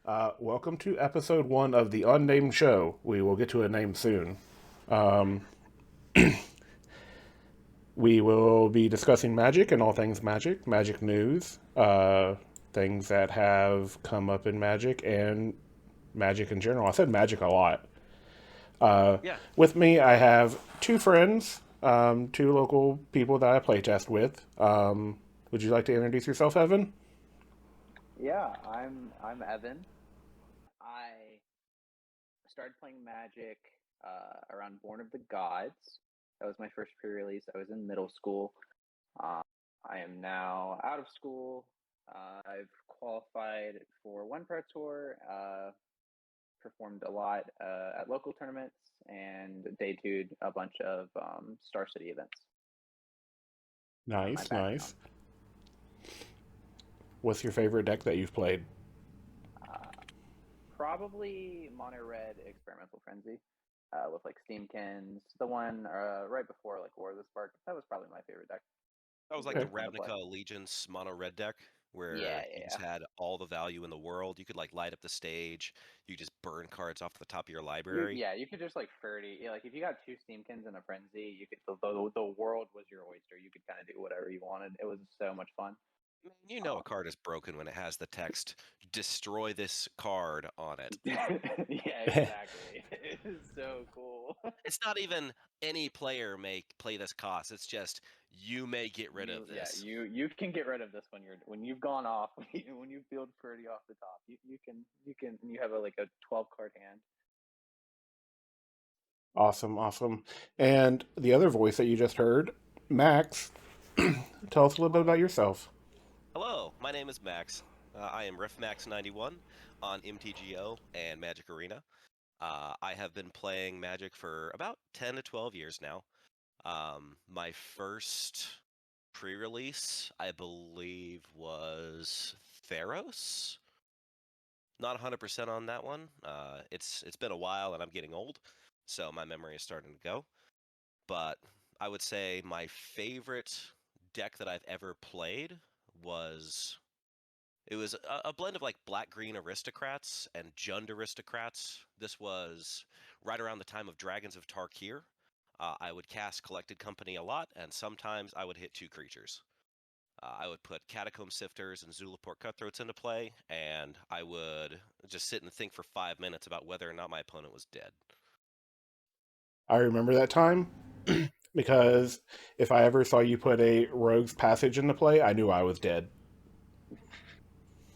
Welcome to episode 1 of the unnamed show. We will get to a name soon. Um, we will be discussing magic and all things magic, magic news, things that have come up in magic, and magic in general. I said magic a lot. Yeah. With me, I have two friends, two local people that I playtest with. Would you like to introduce yourself, Evan? Yeah, I'm Evan. I started playing Magic around Born of the Gods. That was my first pre-release. I was in middle school. Um, I am now out of school. I've qualified for one pro tour. Performed a lot at local tournaments and debuted a bunch of Star City events. My Nice, nice. background. What's your favorite deck that you've played? Uh, Probably Mono Red Experimental Frenzy with like Steamkins. The one right before like War of the Spark. That was probably my favorite deck. That It was was a like the good one to play. Ravnica Allegiance mono red deck Yeah, where you yeah, just had all the value in the world. You could like light up the stage. You just burn cards off the top of your library. you could just like 30. Yeah, like if you got two Steamkins and a Frenzy, you could the world was your oyster. You could kind of do whatever you wanted. It was so much fun. Man, you know a Um, card is broken when it has the text "Destroy this card" on it. yeah, exactly. It is so cool. It's not even any player may play this cost. It's just you may get rid of this. You can get rid of this when you've gone off when you build pretty off the top. You have a like a 12 card hand. Awesome, awesome. And the other voice that you just heard, Max, tell us a little bit about yourself. Hello, my name is Max. I am RefMax91 on MTGO and Magic Arena. I have been playing Magic for about 10 to 12 years now. My first pre-release, I believe, was Theros. Not 100% on that one. It's been a while and I'm getting old, so my memory is starting to go. But I would say my favorite deck that I've ever played was it was a blend of like black green aristocrats and Jund aristocrats. This was right around the time of Dragons of Tarkir. I would cast Collected Company a lot, and sometimes I would hit two creatures. I would put Catacomb Sifters and Zulaport Cutthroats into play, and I would just sit and think for 5 minutes about whether or not my opponent was dead. I remember that time because if I ever saw you put a Rogue's Passage into play, I knew I was dead.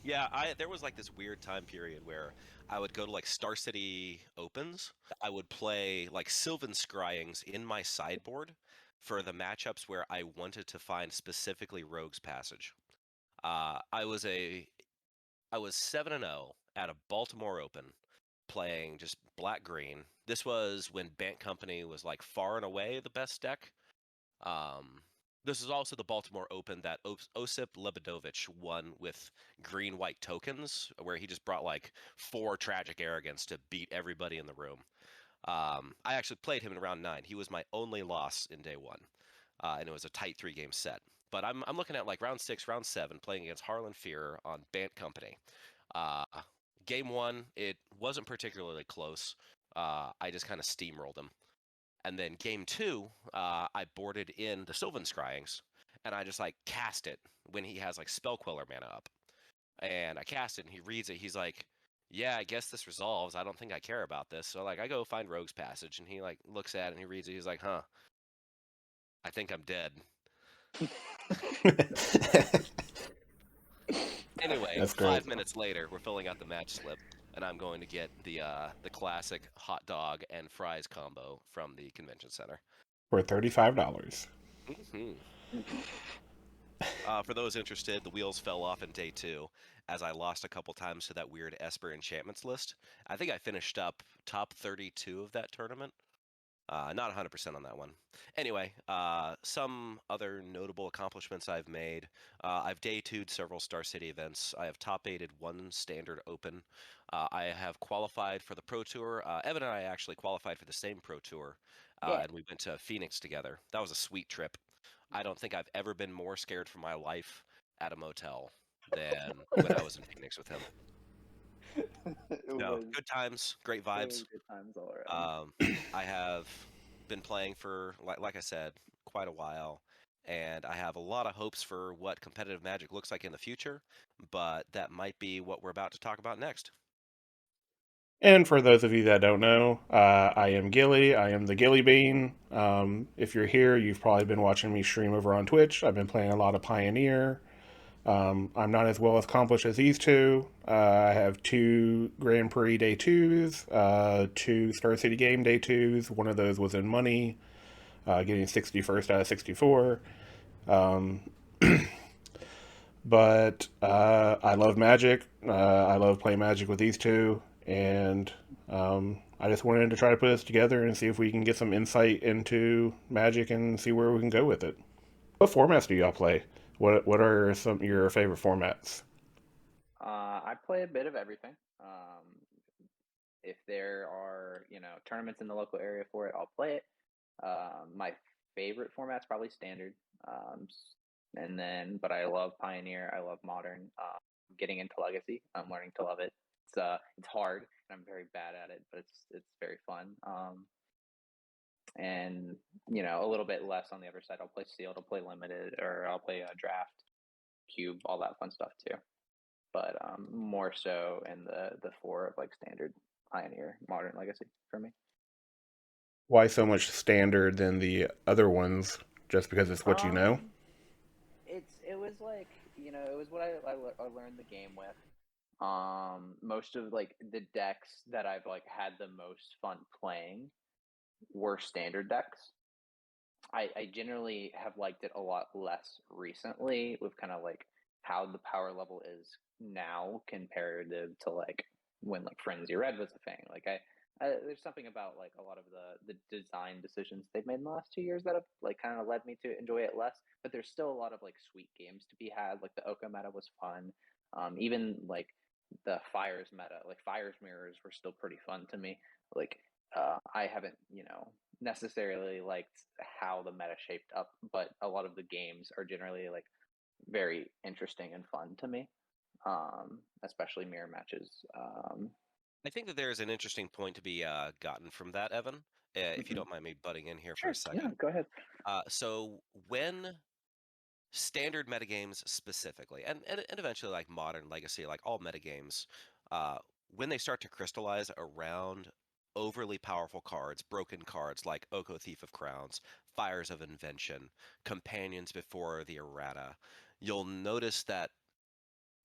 Yeah, I there was like this weird time period where I would go to like Star City Opens. I would play like Sylvan Scryings in my sideboard for the matchups where I wanted to find specifically Rogue's Passage. Uh, I was a I was 7-0 at a Baltimore Open playing just black green. This was when Bant Company was like far and away the best deck. Um, this is also the Baltimore Open that Osip Lebedovich won with green white tokens, where he just brought like four tragic arrogance to beat everybody in the room. I actually played him in round nine. He was my only loss in day one, and it was a tight 3 game set. But I'm looking at like round six, round seven, playing against Harlan Fear on Bant Company. Uh, Game one, it wasn't particularly close. I just kind of steamrolled him. And then game two, I boarded in the Sylvan Scryings, and I just like cast it when he has like Spell Queller mana up. And I cast it, and he reads it. He's like, "Yeah, I guess this resolves. I don't think I care about this." So like, I go find Rogue's Passage, and he like looks at it and he reads it. He's like, "Huh, I think I'm dead." Anyway, That's great. 5 minutes later, we're filling out the match slip, and I'm going to get the classic hot dog and fries combo from the convention center. For $35. Hmm. For those interested, the wheels fell off in day two as I lost a couple times to that weird Esper enchantments list. I think I finished up top 32 of that tournament. Not 100% on that one. Anyway, some other notable accomplishments I've made. I've day two'd several Star City events. I have top eighted one standard open. I have qualified for the Pro Tour. Evan and I actually qualified for the same Pro Tour, Yeah. and we went to Phoenix together. That was a sweet trip. I don't think I've ever been more scared for my life at a motel than when I was in Phoenix with him. It No, was good times, great it was vibes. good times all around. Um, I have been playing for, like I said, quite a while, and I have a lot of hopes for what competitive Magic looks like in the future, but that might be what we're about to talk about next. And for those of you that don't know, I am Gilly. I am the Gilly Bean. If you're here, you've probably been watching me stream over on Twitch. I've been playing a lot of Pioneer. I'm not as well accomplished as these two. I have two Grand Prix Day 2s, two Star City Game Day 2s. One of those was in money, getting 61st out of 64. Um, but I love Magic. I love playing Magic with these two, and I just wanted to try to put this together and see if we can get some insight into Magic and see where we can go with it. What formats do y'all play? What are some of your favorite formats? I play a bit of everything. If there are, tournaments in the local area for it, I'll play it. My favorite format's probably standard. And then, but I love Pioneer. I love Modern. Getting into Legacy, I'm learning to love it. It's hard, and I'm very bad at it, but it's very fun. And a little bit less on the other side. I'll play Sealed. I'll play Limited, or I'll play Draft, Cube, all that fun stuff too. But more so in the four of like Standard, Pioneer, Modern, Legacy for me. Why so much standard than the other ones? Just because it's what you know? Um, it was like it was what I learned the game with. Most of like the decks that I've like had the most fun playing were standard decks. I generally have liked it a lot less recently with kind of like how the power level is now comparative to like when like Frenzy Red was a thing. Like there's something about like a lot of the design decisions they've made in the last 2 years that have like kind of led me to enjoy it less. But there's still a lot of like sweet games to be had. Like the Oko meta was fun. Even like the Fires meta, like Fires mirrors were still pretty fun to me. Like I haven't, necessarily liked how the meta shaped up, but a lot of the games are generally like very interesting and fun to me, especially mirror matches. I think that there's an interesting point to be gotten from that, Evan, if you Mhm. don't mind me butting in here for a Sure, yeah, second. go ahead. So when standard metagames specifically, and eventually like modern legacy, like all metagames, uh, when they start to crystallize around overly powerful cards, broken cards like Oko Thief of Crowns, Fires of Invention, Companions before the errata, you'll notice that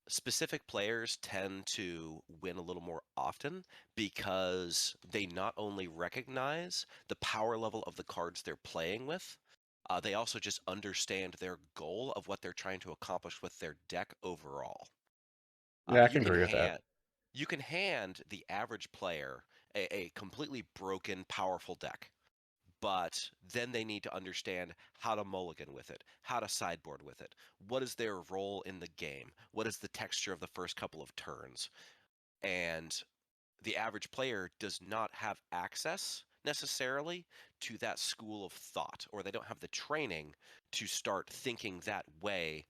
specific players tend to win a little more often because they not only recognize the power level of the cards they're playing with, they also just understand their goal of what they're trying to accomplish with their deck overall. Uh, Yeah, I you can can agree with that. hand you can hand the average player a completely broken, powerful deck, but then they need to understand how to mulligan with it, how to sideboard with it. What is their role in the game? What is the texture of the first couple of turns? And the average player does not have access necessarily to that school of thought, or they don't have the training to start thinking that way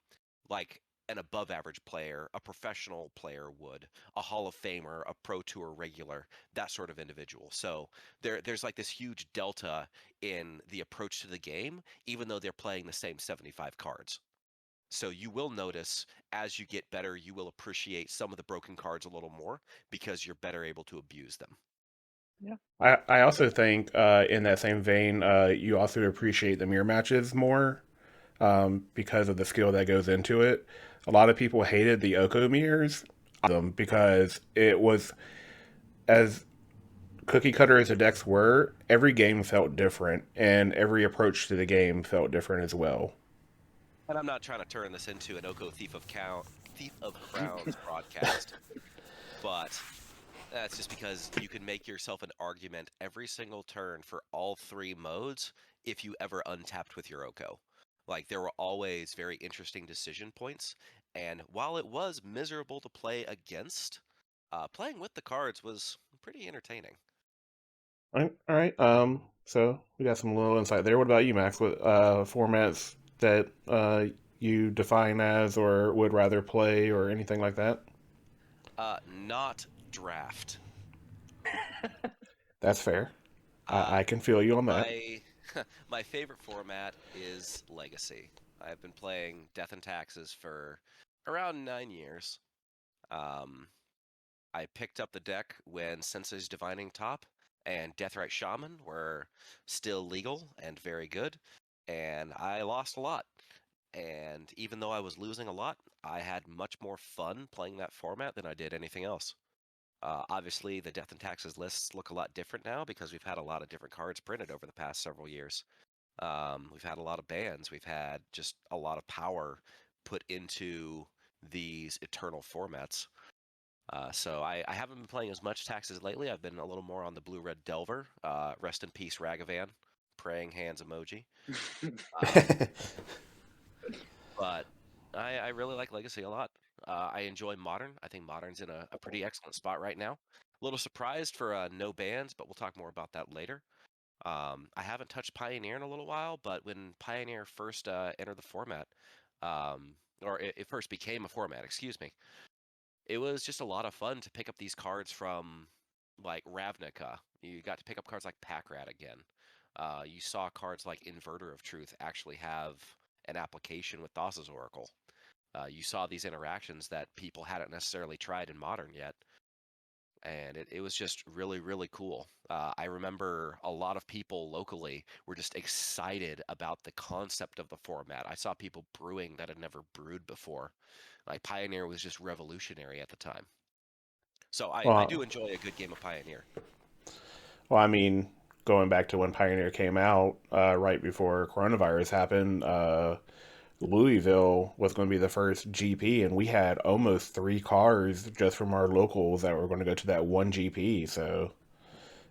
like an above average player, a professional player would, a Hall of Famer, a Pro Tour regular, that sort of individual. So there's like this huge delta in the approach to the game, even though they're playing the same 75 cards. So you will notice as you get better, you will appreciate some of the broken cards a little more because you're better able to abuse them. Yeah. I also think, in that same vein, you also appreciate the mirror matches more, because of the skill that goes into it. A lot of people hated the Oko mirrors them because it was as cookie cutter as the decks were. Every game felt different, and every approach to the game felt different as well. And I'm not trying to turn this into an Oko Thief of Crowns broadcast, but that's just because you can make yourself an argument every single turn for all three modes if you ever untapped with your Oko. Like, there were always very interesting decision points, and while it was miserable to play against, playing with the cards was pretty entertaining. All right. So we got some little insight there. What about you, Max? What formats that you define as or would rather play or anything like that? Not draft. That's fair. Uh, I can feel you on that. my my favorite format is Legacy. I've been playing Death and Taxes for around 9 years. Um, I picked up the deck when Sensei's Divining Top and Deathrite Shaman were still legal and very good, and I lost a lot. And even though I was losing a lot, I had much more fun playing that format than I did anything else. Obviously, the Death and Taxes lists look a lot different now because we've had a lot of different cards printed over the past several years. We've had a lot of bans. We've had just a lot of power put into these eternal formats. So I haven't been playing as much Taxes lately. I've been a little more on the blue-red Delver. Rest in peace, Ragavan. Praying hands emoji. Um, but I really like Legacy a lot. I enjoy Modern. I think Modern's in a pretty excellent spot right now. A little surprised for no bans, but we'll talk more about that later. I haven't touched Pioneer in a little while, but when Pioneer first entered the format, or it first became a format, excuse me, it was just a lot of fun to pick up these cards from like Ravnica. You got to pick up cards like Packrat again. You saw cards like Inverter of Truth actually have an application with Thassa's Oracle. You saw these interactions that people hadn't necessarily tried in Modern yet, and it was just really, really cool. I remember a lot of people locally were just excited about the concept of the format. I saw people brewing that had never brewed before. Like Pioneer was just revolutionary at the time. So I well, do enjoy a good game of Pioneer. well, I mean, going back to when Pioneer came out, right before coronavirus happened, Louisville was going to be the first GP, and we had almost three cars just from our locals that were going to go to that one GP. So,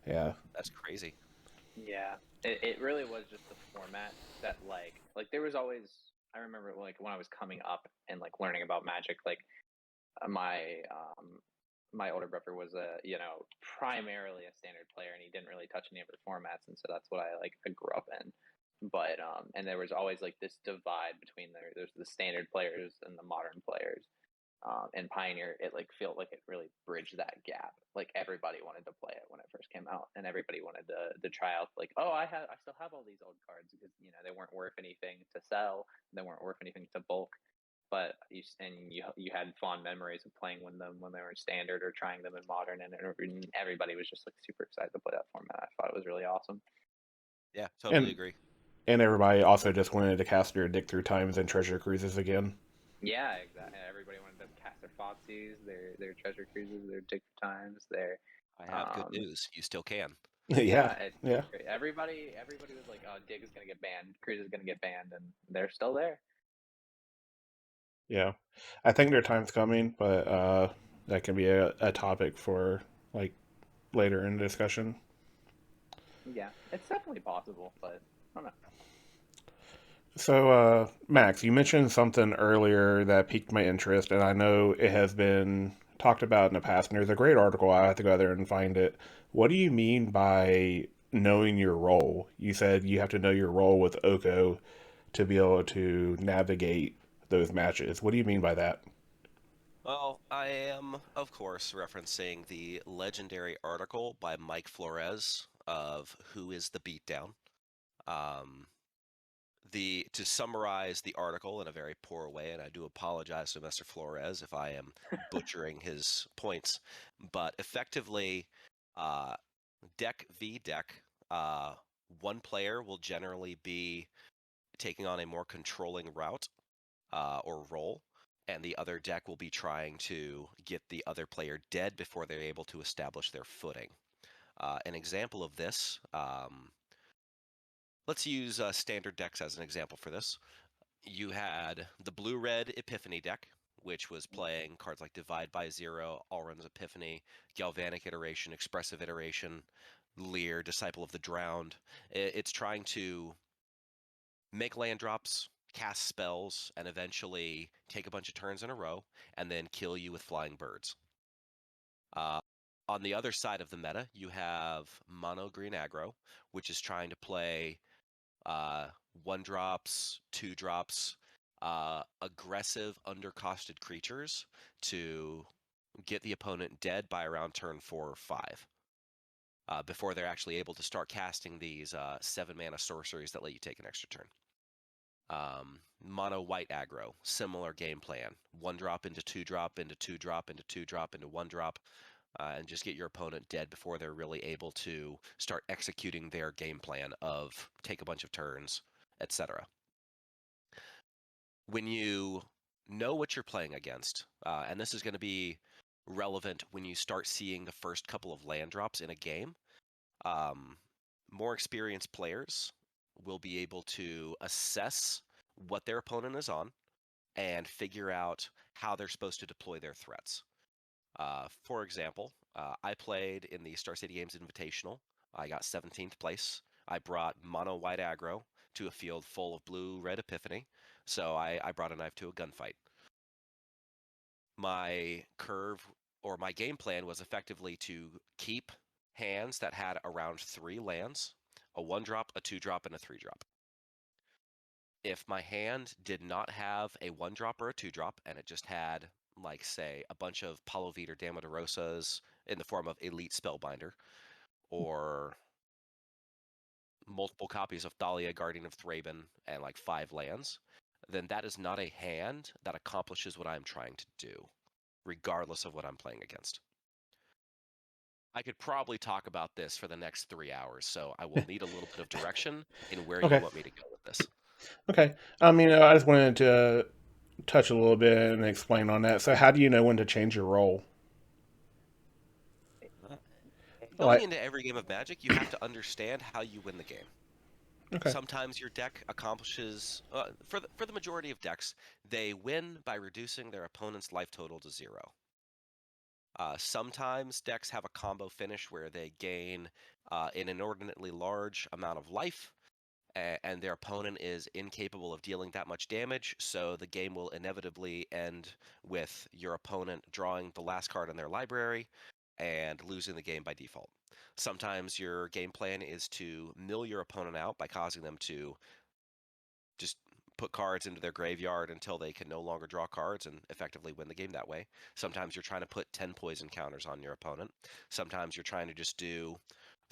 yeah. That's crazy. Yeah, it really was just the format that like there was always. I remember like when I was coming up and like learning about Magic, like my my older brother was a primarily a standard player, and he didn't really touch any of the formats, and so that's what I grew up in. But and there was always like this divide between there's the standard players and the modern players. And Pioneer, it like felt like it really bridged that gap. Like everybody wanted to play it when it first came out, and everybody wanted to try out. Like, oh, I still have all these old cards because they weren't worth anything to sell, they weren't worth anything to bulk, but you had fond memories of playing them when they were in standard or trying them in modern, and everybody was just like super excited to play that format. I thought it was really awesome. Yeah, totally And agree. everybody also just wanted to cast their Dick Through Times and Treasure Cruises again. Yeah, exactly. Everybody wanted to cast their Foxies, their treasure cruises, their Dig Times, their I have good um, news. You still can. Yeah, yeah, it's yeah, great. Everybody was like, "Oh, Dig is gonna get banned, Cruise is gonna get banned," and they're still there. yeah. I think their time's coming, but that can be a topic for like later in the discussion. Yeah, it's definitely possible, but I don't know. So, Max, you mentioned something earlier that piqued my interest, and I know it has been talked about in the past, and there's a great article. I have to go there and find it. What do you mean by knowing your role? You said you have to know your role with Oko to be able to navigate those matches. What do you mean by that? Well, I am, of course, referencing the legendary article by Mike Flores of Who is the Beatdown. Um, to summarize the article in a very poor way, and I do apologize to Mr. Flores if I am butchering his points, but effectively, uh, deck v deck, uh, one player will generally be taking on a more controlling route or role, and the other deck will be trying to get the other player dead before they're able to establish their footing. An example of this, let's use standard decks as an example for this. You had the blue-red Epiphany deck, which was playing cards like Divide by Zero, Alrund's Epiphany, Galvanic Iteration, Expressive Iteration, Lear, Disciple of the Drowned. It's trying to make land drops, cast spells, and eventually take a bunch of turns in a row, and then kill you with flying birds. Uh, on the other side of the meta, you have mono green aggro, which is trying to play uh, one drops, two drops, aggressive undercosted creatures to get the opponent dead by around turn 4 or 5. Before they're actually able to start casting these 7-mana sorceries that let you take an extra turn. Mono white aggro, similar game plan. 1-drop into 2-drop into 2-drop into 2-drop into 1-drop, and just get your opponent dead before they're really able to start executing their game plan of take a bunch of turns, etc. When you know what you're playing against, and this is going to be relevant when you start seeing the first couple of land drops in a game, more experienced players will be able to assess what their opponent is on and figure out how they're supposed to deploy their threats. For example, I played in the Star City Games Invitational. I got 17th place. I brought mono white aggro to a field full of blue red epiphany, so I brought a knife to a gunfight. My curve or my game plan was effectively to keep hands that had around 3 lands, a 1-drop, a 2-drop, and a 3-drop. If my hand did not have a 1-drop or a 2-drop, and it just had, like, say, a bunch of Paulo Vitor Damodarosas in the form of Elite Spellbinder, or multiple copies of Thalia, Guardian of Thraben, and like 5 lands, then that is not a hand that accomplishes what I'm trying to do, regardless of what I'm playing against. I could probably talk about this for the next 3 hours, so I will need a little bit of direction in where you Okay. want me to go with this. Okay. I just wanted to touch a little bit and explain on that. So, how do you know when to change your role? Going Like, into every game of Magic, you have to understand how you win the game. okay. Sometimes your deck accomplishes, for the majority of decks, they win by reducing their opponent's life total to 0. Sometimes decks have a combo finish where they gain an inordinately large amount of life, and their opponent is incapable of dealing that much damage, so the game will inevitably end with your opponent drawing the last card in their library and losing the game by default. Sometimes your game plan is to mill your opponent out by causing them to just put cards into their graveyard until they can no longer draw cards and effectively win the game that way. Sometimes you're trying to put 10 poison counters on your opponent. Sometimes you're trying to just do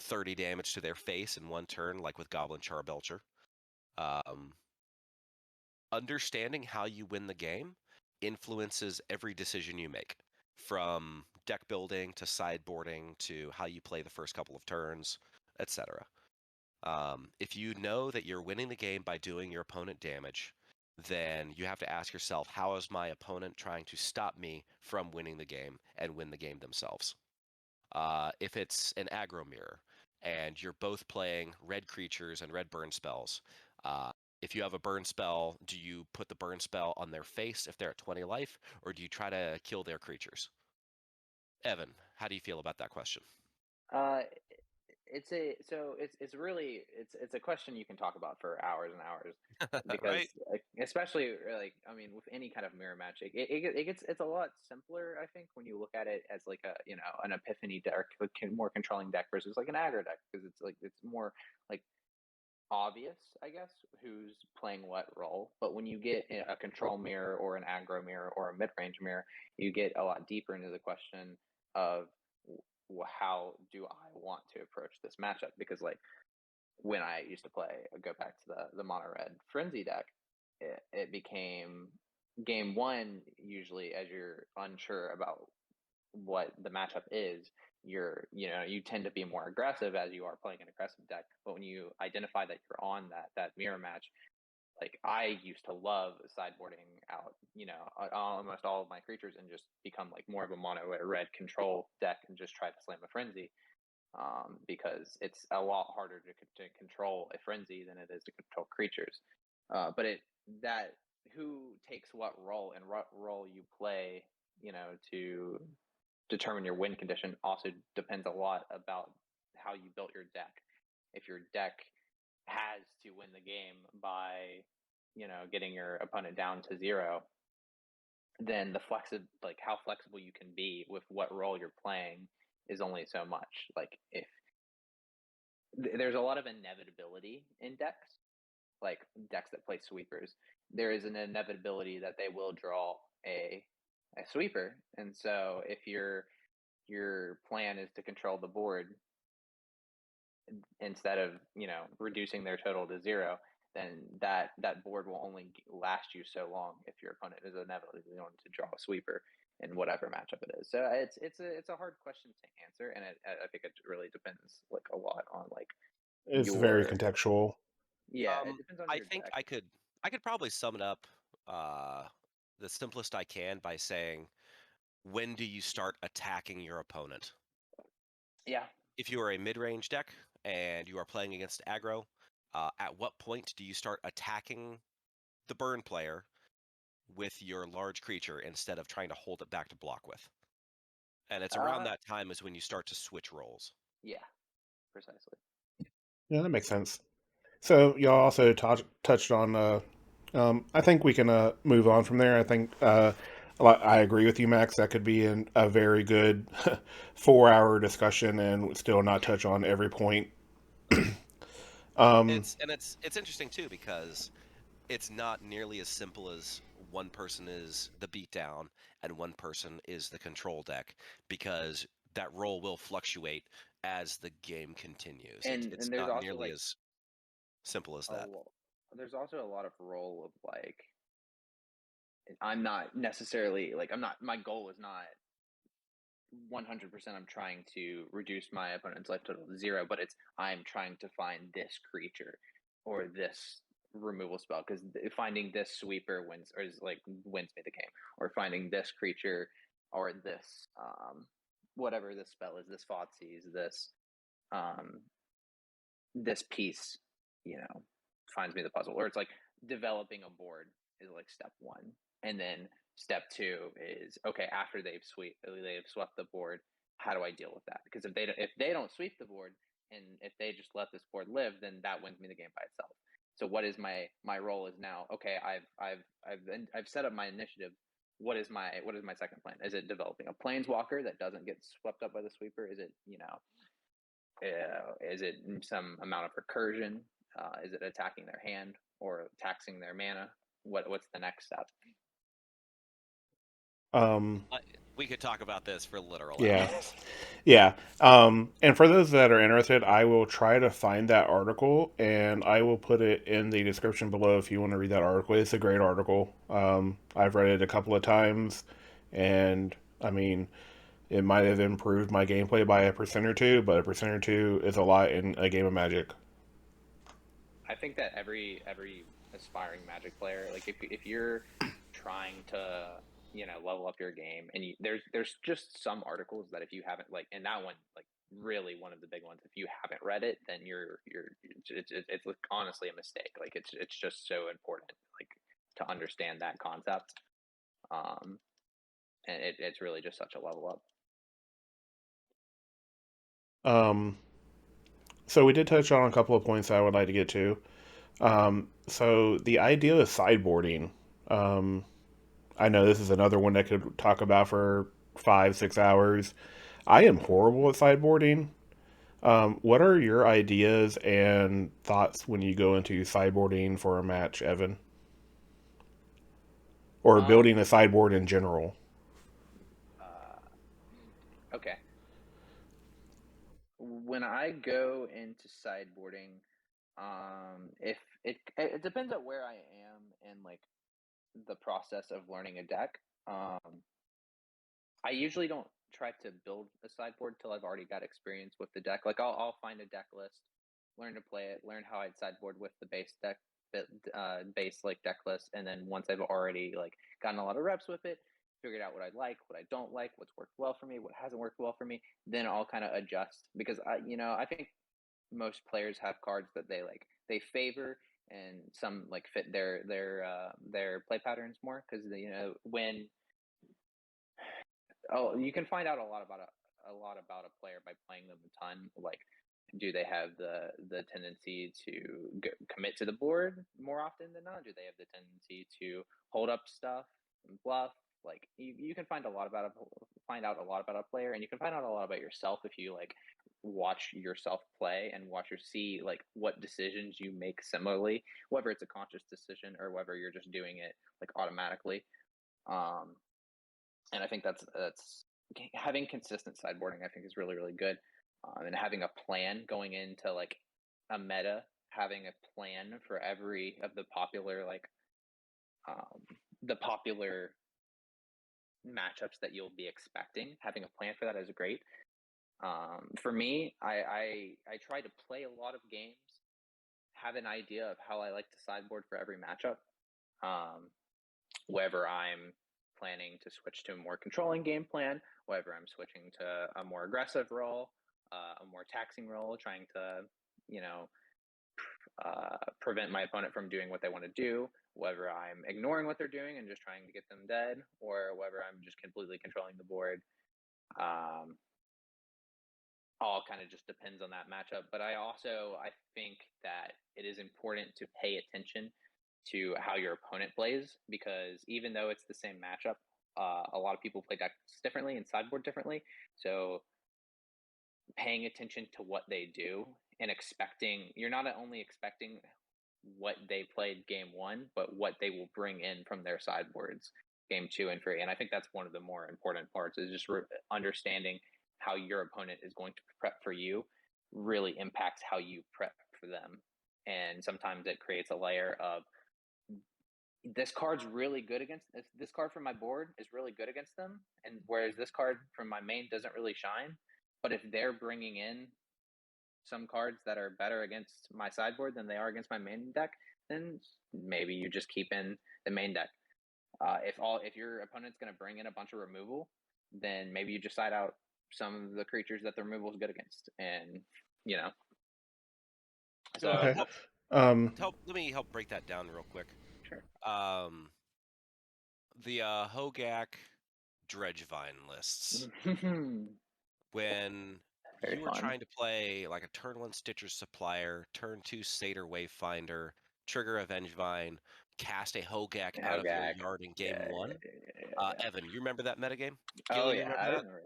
30 damage to their face in one turn, like with Goblin Charbelcher. Um, Understanding how you win the game influences every decision you make, from deck building to sideboarding to how you play the first couple of turns, etc. If you know that you're winning the game by doing your opponent damage, then you have to ask yourself, how is my opponent trying to stop me from winning the game and win the game themselves? If it's an aggro mirror and you're both playing red creatures and red burn spells, if you have a burn spell, do you put the burn spell on their face if they're at 20 life, or do you try to kill their creatures? Evan, how do you feel about that question? Uh, it's really it's a question you can talk about for hours and hours, because Right? like, especially like, I mean, with any kind of mirror magic, it gets, it's a lot simpler, I think, when you look at it as like a, you know, an epiphany deck, like more controlling deck versus like an aggro deck, because it's like, it's more like obvious, I guess, who's playing what role. But when you get a control mirror or an aggro mirror or a mid-range mirror, you get a lot deeper into the question of how do I want to approach this matchup? Because like, when I used to play, go back to the mono red frenzy deck, it became game one, usually, as you're unsure about what the matchup is, you tend to be more aggressive as you are playing an aggressive deck. But when you identify that you're on that mirror match, like, I used to love sideboarding out, almost all of my creatures, and just become like more of a mono red control deck and just try to slam a frenzy, because it's a lot harder to control a frenzy than it is to control creatures. But it that who takes what role and what role you play, to determine your win condition, also depends a lot about how you built your deck. If your deck has to win the game by, getting your opponent down to 0, then like how flexible you can be with what role you're playing is only so much. Like, if there's a lot of inevitability in decks, like decks that play sweepers, there is an inevitability that they will draw a a sweeper. And so if your plan is to control the board instead of reducing their total to zero, then that board will only last you so long if your opponent is inevitably going to draw a sweeper in whatever matchup it is. So it's a hard question to answer, and I think it really depends like a lot on like It's very your contextual. yeah, it depends on I your think deck. I could probably sum it up uh, the simplest I can by saying, when do you start attacking your opponent? Yeah. If you are a mid-range deck and you are playing against aggro, at what point do you start attacking the burn player with your large creature instead of trying to hold it back to block with? And it's around Uh that time is when you start to switch roles. yeah, precisely. Yeah, that makes sense. So y'all also touched on. I think we can move on from there. I think I agree with you, Max. That could be a very good 4 hour discussion and still not touch on every point. Um, It's interesting too because it's not nearly as simple as one person is the beatdown and one person is the control deck, because that role will fluctuate as the game continues. It's And there's not also nearly like as simple as a that. there's also a lot of role of like I'm not necessarily like I'm not my goal is not 100% I'm trying to reduce my opponent's life total to zero, but it's I'm trying to find this creature or this removal spell because finding this sweeper wins me the game, or finding this creature or this whatever this spell is, this Thoughtseize, um this piece, finds me the puzzle. Or it's like developing a board is like step one, and then step two is okay. After they've swept the board, how do I deal with that? Because if they don't sweep the board, and if they just let this board live, then that wins me the game by itself. So what is my role is now? Okay, I've set up my initiative. What is my second plan? Is it developing a planeswalker that doesn't get swept up by the sweeper? Is it some amount of recursion? Is it attacking their hand or taxing their mana? What's the next step? um, Uh, We could talk about this for literal yeah, hours. yeah. And for those that are interested, I will try to find that article and I will put it in the description below if you want to read that article. It's a great article. I've read it a couple of times, and I mean, it might have improved my gameplay by a percent or two, but a percent or two is a lot in a game of Magic. I think that every aspiring Magic player, like if you're trying to level up your game, and there's just some articles that if you haven't like, and that one like really one of the big ones, if you haven't read it, then it's like, honestly a mistake. Like it's just so important like to understand that concept. Um, and it's really just such a level up. Um, so we did touch on a couple of points that I would like to get to. So the idea of sideboarding. Um, I know this is another one that could talk about for 5, 6 hours. I am horrible at sideboarding. What are your ideas and thoughts when you go into sideboarding for a match, Evan? Or building Um, a sideboard in general? uh, okay. When I go into sideboarding, if it depends on where I am in like the process of learning a deck. I usually don't try to build a sideboard till I've already got experience with the deck. Like I'll find a deck list, learn to play it, learn how I'd sideboard with the base deck, base like deck list, and then once I've already like gotten a lot of reps with it, figured out what I like, what I don't like, what's worked well for me, what hasn't worked well for me, then I'll kind of adjust because I think most players have cards that they favor, and some like fit their play patterns more because when you can find out a lot about a player by playing them a ton. Like, do they have the tendency to commit to the board more often than not? Do they have the tendency to hold up stuff and bluff? Like, you can find out a lot about a player, and you can find out a lot about yourself if you like watch yourself play and see like what decisions you make similarly, whether it's a conscious decision or whether you're just doing it like automatically. Um, and I think that's having consistent sideboarding. I think is really really good, and having a plan going into like a meta, having a plan for every of the popular the popular matchups that you'll be expecting. Having a plan for that is great. For me, I try to play a lot of games, have an idea of how I like to sideboard for every matchup. Whether I'm planning to switch to a more controlling game plan, whether I'm switching to a more aggressive role, a more taxing role, trying to, you know, prevent my opponent from doing what they want to do, whether I'm ignoring what they're doing and just trying to get them dead, or whether I'm just completely controlling the board. All kind of just depends on that matchup. But I think that it is important to pay attention to how your opponent plays, because even though it's the same matchup, a lot of people play decks differently and sideboard differently. So paying attention to what they do and you're not only expecting what they played game one, but what they will bring in from their sideboards game two and three. And I think that's one of the more important parts, is just understanding how your opponent is going to prep for you really impacts how you prep for them. And sometimes it creates a layer of, this card's really good against this card from my board is really good against them, and whereas this card from my main doesn't really shine. But if they're bringing in some cards that are better against my sideboard than they are against my main deck, then maybe you just keep in the main deck. If your opponent's going to bring in a bunch of removal, then maybe you just side out some of the creatures that the removal is good against, and you know. So Okay. Let me help break that down real quick. Sure. The Hogak Dredgevine lists. When Very you were fun. trying to play like a turn 1 Stitcher's Supplier, turn 2 Satyr Wayfinder, trigger a Vengevine, cast a Hogak out of your Hogak. yard in game Yeah, 1. yeah. Evan, you remember that metagame? Oh Gilly, you yeah, remember I that? remember it.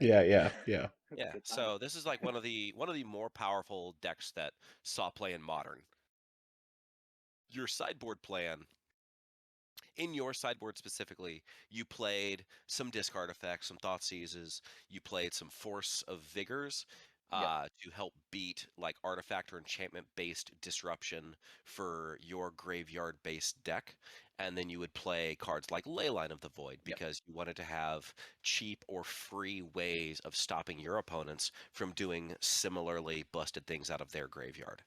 Yeah. Yeah. Good time. So this is like one of the more powerful decks that saw play in Modern. Your sideboard plan, in your sideboard specifically, you played some discard effects, some thought seizes, you played some force of vigors Yep. to help beat like artifact or enchantment based disruption for your graveyard based deck. And then you would play cards like Leyline of the Void Yep. because you wanted to have cheap or free ways of stopping your opponents from doing similarly busted things out of their graveyard.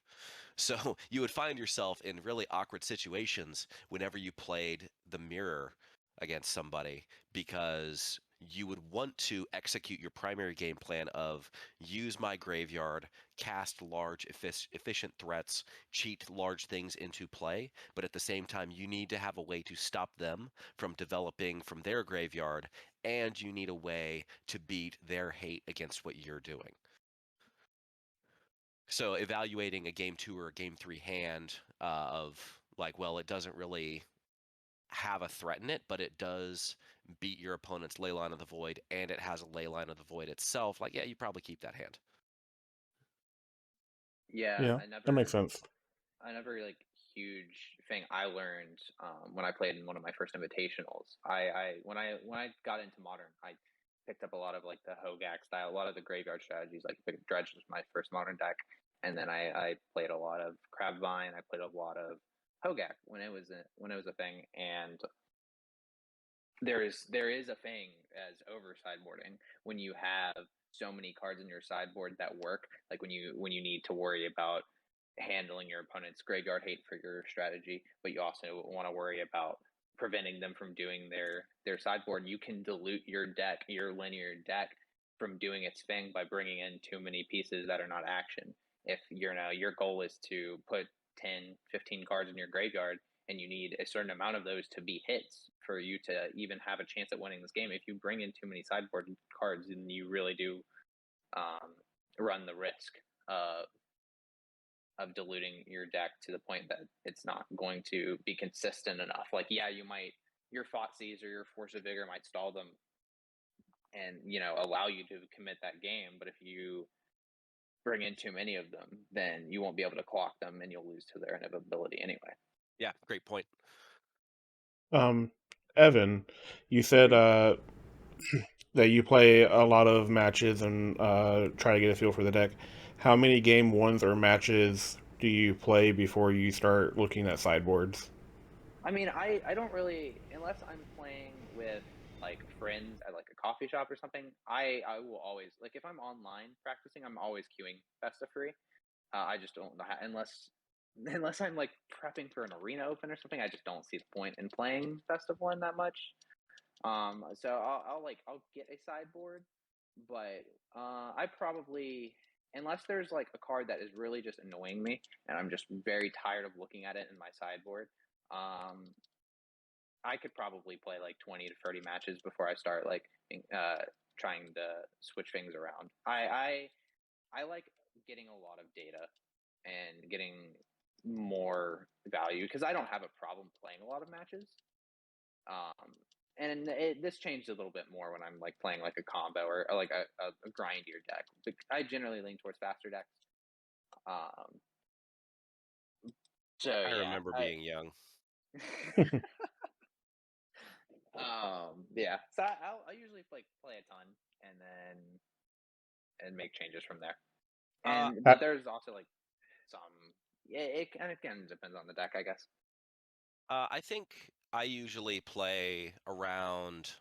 So you would find yourself in really awkward situations whenever you played the mirror against somebody, because you would want to execute your primary game plan of use my graveyard, cast large efficient threats, cheat large things into play, but at the same time you need to have a way to stop them from developing from their graveyard, and you need a way to beat their hate against what you're doing. So evaluating a game 2 or a game 3 hand of like, well, it doesn't really have a threat in it, but it does beat your opponent's Leyline of the Void, and it has a Leyline of the Void itself. Like, yeah, you probably keep that hand. Yeah, Yeah, that makes sense. another like huge thing I learned when I played in one of my first invitationals. When I got into Modern, I picked up a lot of like the Hogak style, a lot of the graveyard strategies. Like Dredge was my first Modern deck, and then I played a lot of Crabvine. I played a lot of Hogak when it was a thing. And there is a thing as over sideboarding when you have so many cards in your sideboard that work. Like when you need to worry about handling your opponent's graveyard hate for your strategy, but you also want to worry about preventing them from doing their sideboard. You can dilute your deck, your linear deck, from doing its thing by bringing in too many pieces that are not action. If your goal is to put 10, 15 cards in your graveyard, and you need a certain amount of those to be hits for you to even have a chance at winning this game. If you bring in too many sideboard cards, then you really do run the risk of diluting your deck to the point that it's not going to be consistent enough. Like, yeah, your Thoughtseize or your Force of Vigor might stall them and allow you to commit that game, but if you bring in too many of them, then you won't be able to clock them, and you'll lose to their inevitability anyway. Yeah, great point. Evan, you said that you play a lot of matches and try to get a feel for the deck. How many game ones or matches do you play before you start looking at sideboards? I mean, I don't really, unless I'm playing with like friends at like a coffee shop or something. I will always like if I'm online practicing, I'm always queuing best of free. I just don't unless unless I'm like prepping for an arena open or something. I just don't see the point in playing best of one that much. So I'll get a sideboard, but I probably unless there's like a card that is really just annoying me and I'm just very tired of looking at it in my sideboard. Um, I could probably play like 20 to 30 matches before I start like trying to switch things around. I like getting a lot of data and getting more value because I don't have a problem playing a lot of matches. Um, this changed a little bit more when I'm like playing like a combo or like a grindier deck. I generally lean towards faster decks. Um, so I yeah, remember being young. yeah. So I usually play a ton and then and make changes from there. Uh, And Uh, but there's also like some. Yeah, it kind of depends on the deck, I guess. I think I usually play around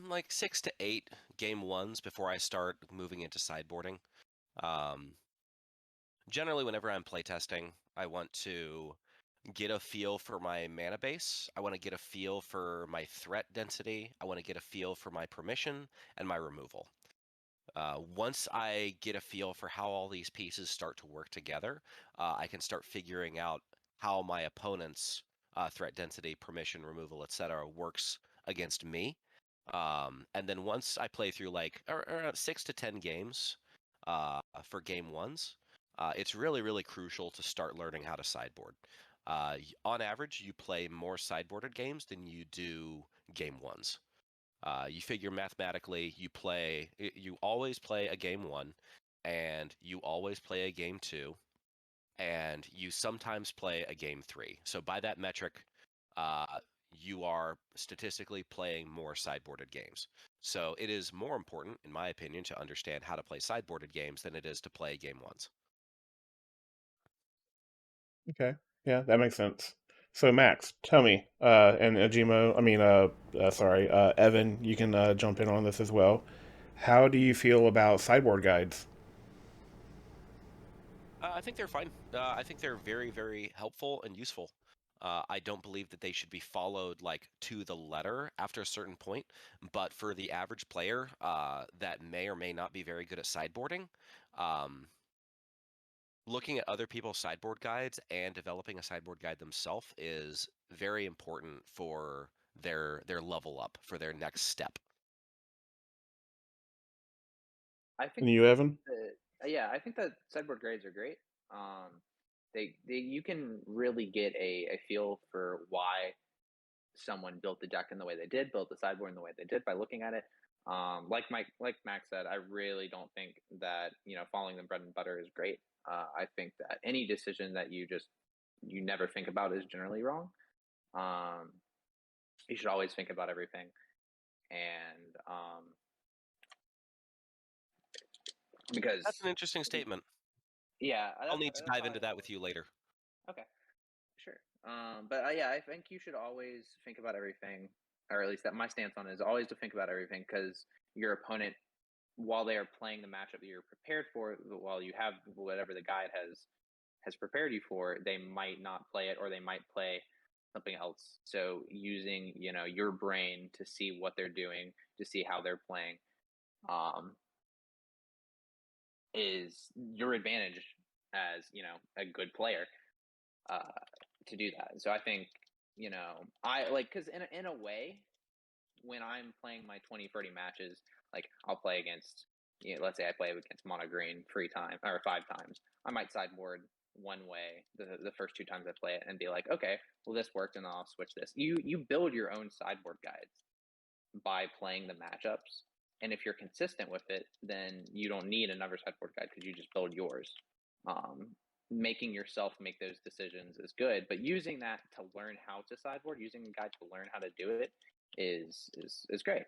like 6 to 8 game ones before I start moving into sideboarding. Um, Generally, whenever I'm playtesting, I want to get a feel for my mana base. I want to get a feel for my threat density. I want to get a feel for my permission and my removal. Once I get a feel for how all these pieces start to work together, I can start figuring out how my opponent's threat density, permission, removal, etc., works against me. And then once I play through like around 6 to 10 games for game ones, it's really, really crucial to start learning how to sideboard. On average, you play more sideboarded games than you do game ones. You figure mathematically, you always play a game one, and you always play a game two, and you sometimes play a game three. So by that metric, uh, you are statistically playing more sideboarded games. So it is more important, in my opinion, to understand how to play sideboarded games than it is to play game ones. okay, yeah, that makes sense. So Max, tell me, and Ajimo, I mean, sorry, Evan, you can jump in on this as well. How do you feel about sideboard guides? I think they're fine. I think they're very, very helpful and useful. I don't believe that they should be followed like to the letter after a certain point, but for the average player that may or may not be very good at sideboarding, um, looking at other people's sideboard guides and developing a sideboard guide themselves is very important for their level up, for their next step. I think And you, Evan? yeah, I think that sideboard grades are great. They you can really get a feel for why someone built the deck in the way they did, built the sideboard in the way they did by looking at it. Like Max said, I really don't think that following the bread and butter is great. I think that any decision that you never think about is generally wrong. Um, you should always think about everything, and That's because an interesting statement. yeah, I'll need to that's how dive I into that always. with you later. Okay, sure. But yeah, I think you should always think about everything, or at least that my stance on it is always to think about everything because your opponent, while they are playing the matchup that you're prepared for, while you have whatever the guide has prepared you for, they might not play it or they might play something else. So using your brain to see what they're doing, to see how they're playing, um, is your advantage as a good player uh, to do that. So I think I like because in a way when I'm playing my 20, 30 matches, like I'll play against, let's say I play against mono green 3 times or 5 times. I might sideboard one way the first 2 times I play it and be like, okay, well this worked and I'll switch this. You build your own sideboard guides by playing the matchups. And if you're consistent with it, then you don't need another sideboard guide because you just build yours. Um, Making yourself make those decisions is good, but using that to learn how to sideboard, using the guide to learn how to do it is great.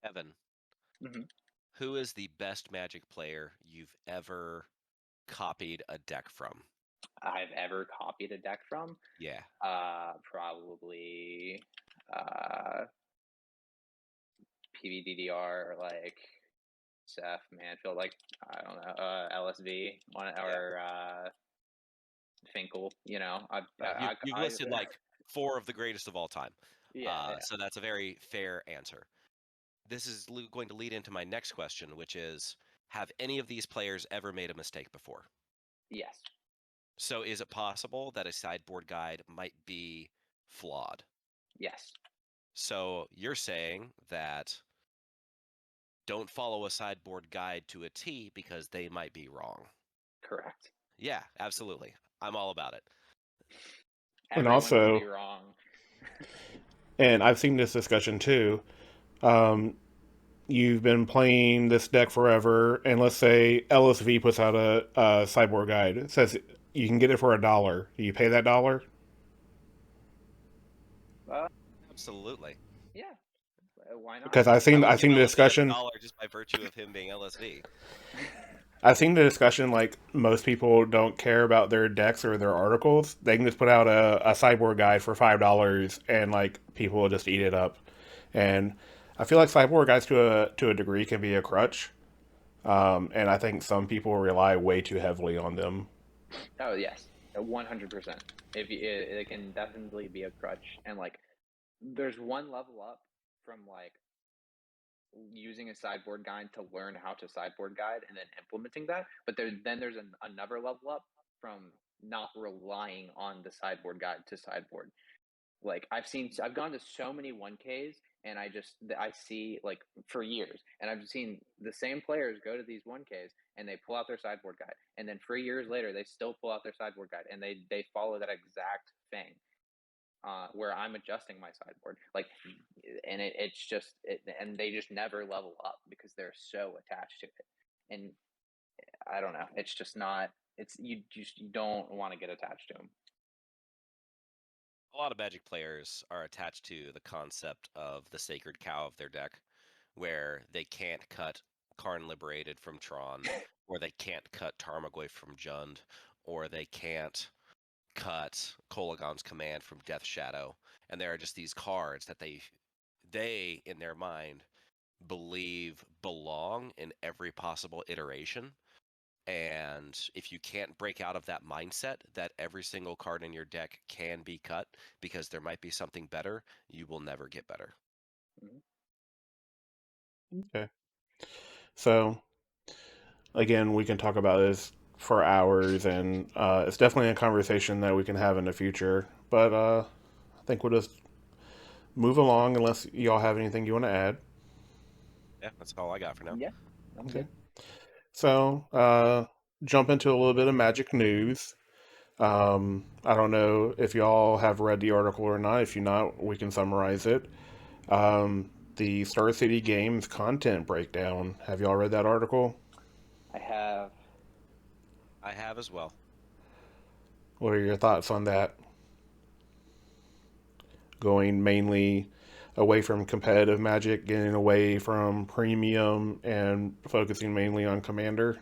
Evan, Mm-hmm. who is the best Magic player you've ever copied a deck from? I've ever copied a deck from. Yeah. Probably PVDDR, like Seth Manfield, like I don't know, LSV one or Finkel. You know, You've listed like 4 of the greatest of all time. yeah. So that's a very fair answer. This is going to lead into my next question, which is, have any of these players ever made a mistake before? Yes. So is it possible that a sideboard guide might be flawed? Yes. So you're saying that don't follow a sideboard guide to a T because they might be wrong. Correct. Yeah, absolutely. I'm all about it. And Everyone can be also, wrong. and I've seen this discussion too. Um, you've been playing this deck forever, and let's say LSV puts out a sideboard guide. It says you can get it for $1. Do you pay that dollar? Absolutely. Yeah. Why not? Because I would I've give seen the LSV a discussion. dollar just by virtue of him being LSV. I've seen the discussion like most people don't care about their decks or their articles. They can just put out a sideboard guide for $5 and like people will just eat it up. And I feel like sideboard guides to a degree can be a crutch. And I think some people rely way too heavily on them. Oh yes, 100%. If you, it can definitely be a crutch, and like, there's one level up from like using a sideboard guide to learn how to sideboard guide and then implementing that. But there's another level up from not relying on the sideboard guide to sideboard. Like I've gone to so many 1Ks, and I see, like, for years, and I've seen the same players go to these 1Ks and they pull out their sideboard guide, and then 3 years later they still pull out their sideboard guide and they follow that exact thing. Where I'm adjusting my sideboard, like, and and they just never level up because they're so attached to it. And I don't know, it's just not. It's you don't want to get attached to them. A lot of Magic players are attached to the concept of the sacred cow of their deck, where they can't cut Karn Liberated from Tron, or they can't cut Tarmogoyf from Jund, or they can't cut Kolagon's Command from Death Shadow. And there are just these cards that they in their mind believe belong in every possible iteration. And if you can't break out of that mindset that every single card in your deck can be cut because there might be something better, you will never get better. Mhm. Okay. So again, we can talk about this for hours, and it's definitely a conversation that we can have in the future. But I think we'll just move along unless y'all have anything you want to add. Yeah, that's all I got for now. Yeah, I'm Okay. good. So, jump into a little bit of Magic news. I don't know if y'all have read the article or not. If you not, we can summarize it. The Star City Games content breakdown. Have y'all read that article? I have. I have as well. What are your thoughts on that? Going mainly away from competitive Magic, getting away from premium, and focusing mainly on Commander.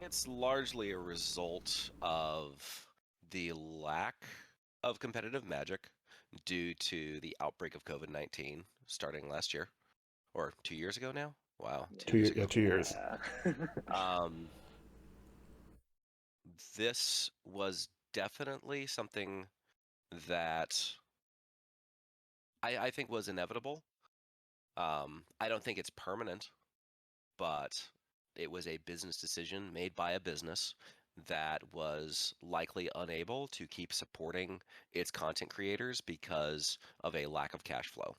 It's largely a result of the lack of competitive Magic due to the outbreak of COVID-19 starting last year or 2 years ago now. Wow, 2 years Yeah, ago. 2 years. Yeah. Um, this was definitely something that I think was inevitable. I don't think it's permanent, but it was a business decision made by a business that was likely unable to keep supporting its content creators because of a lack of cash flow.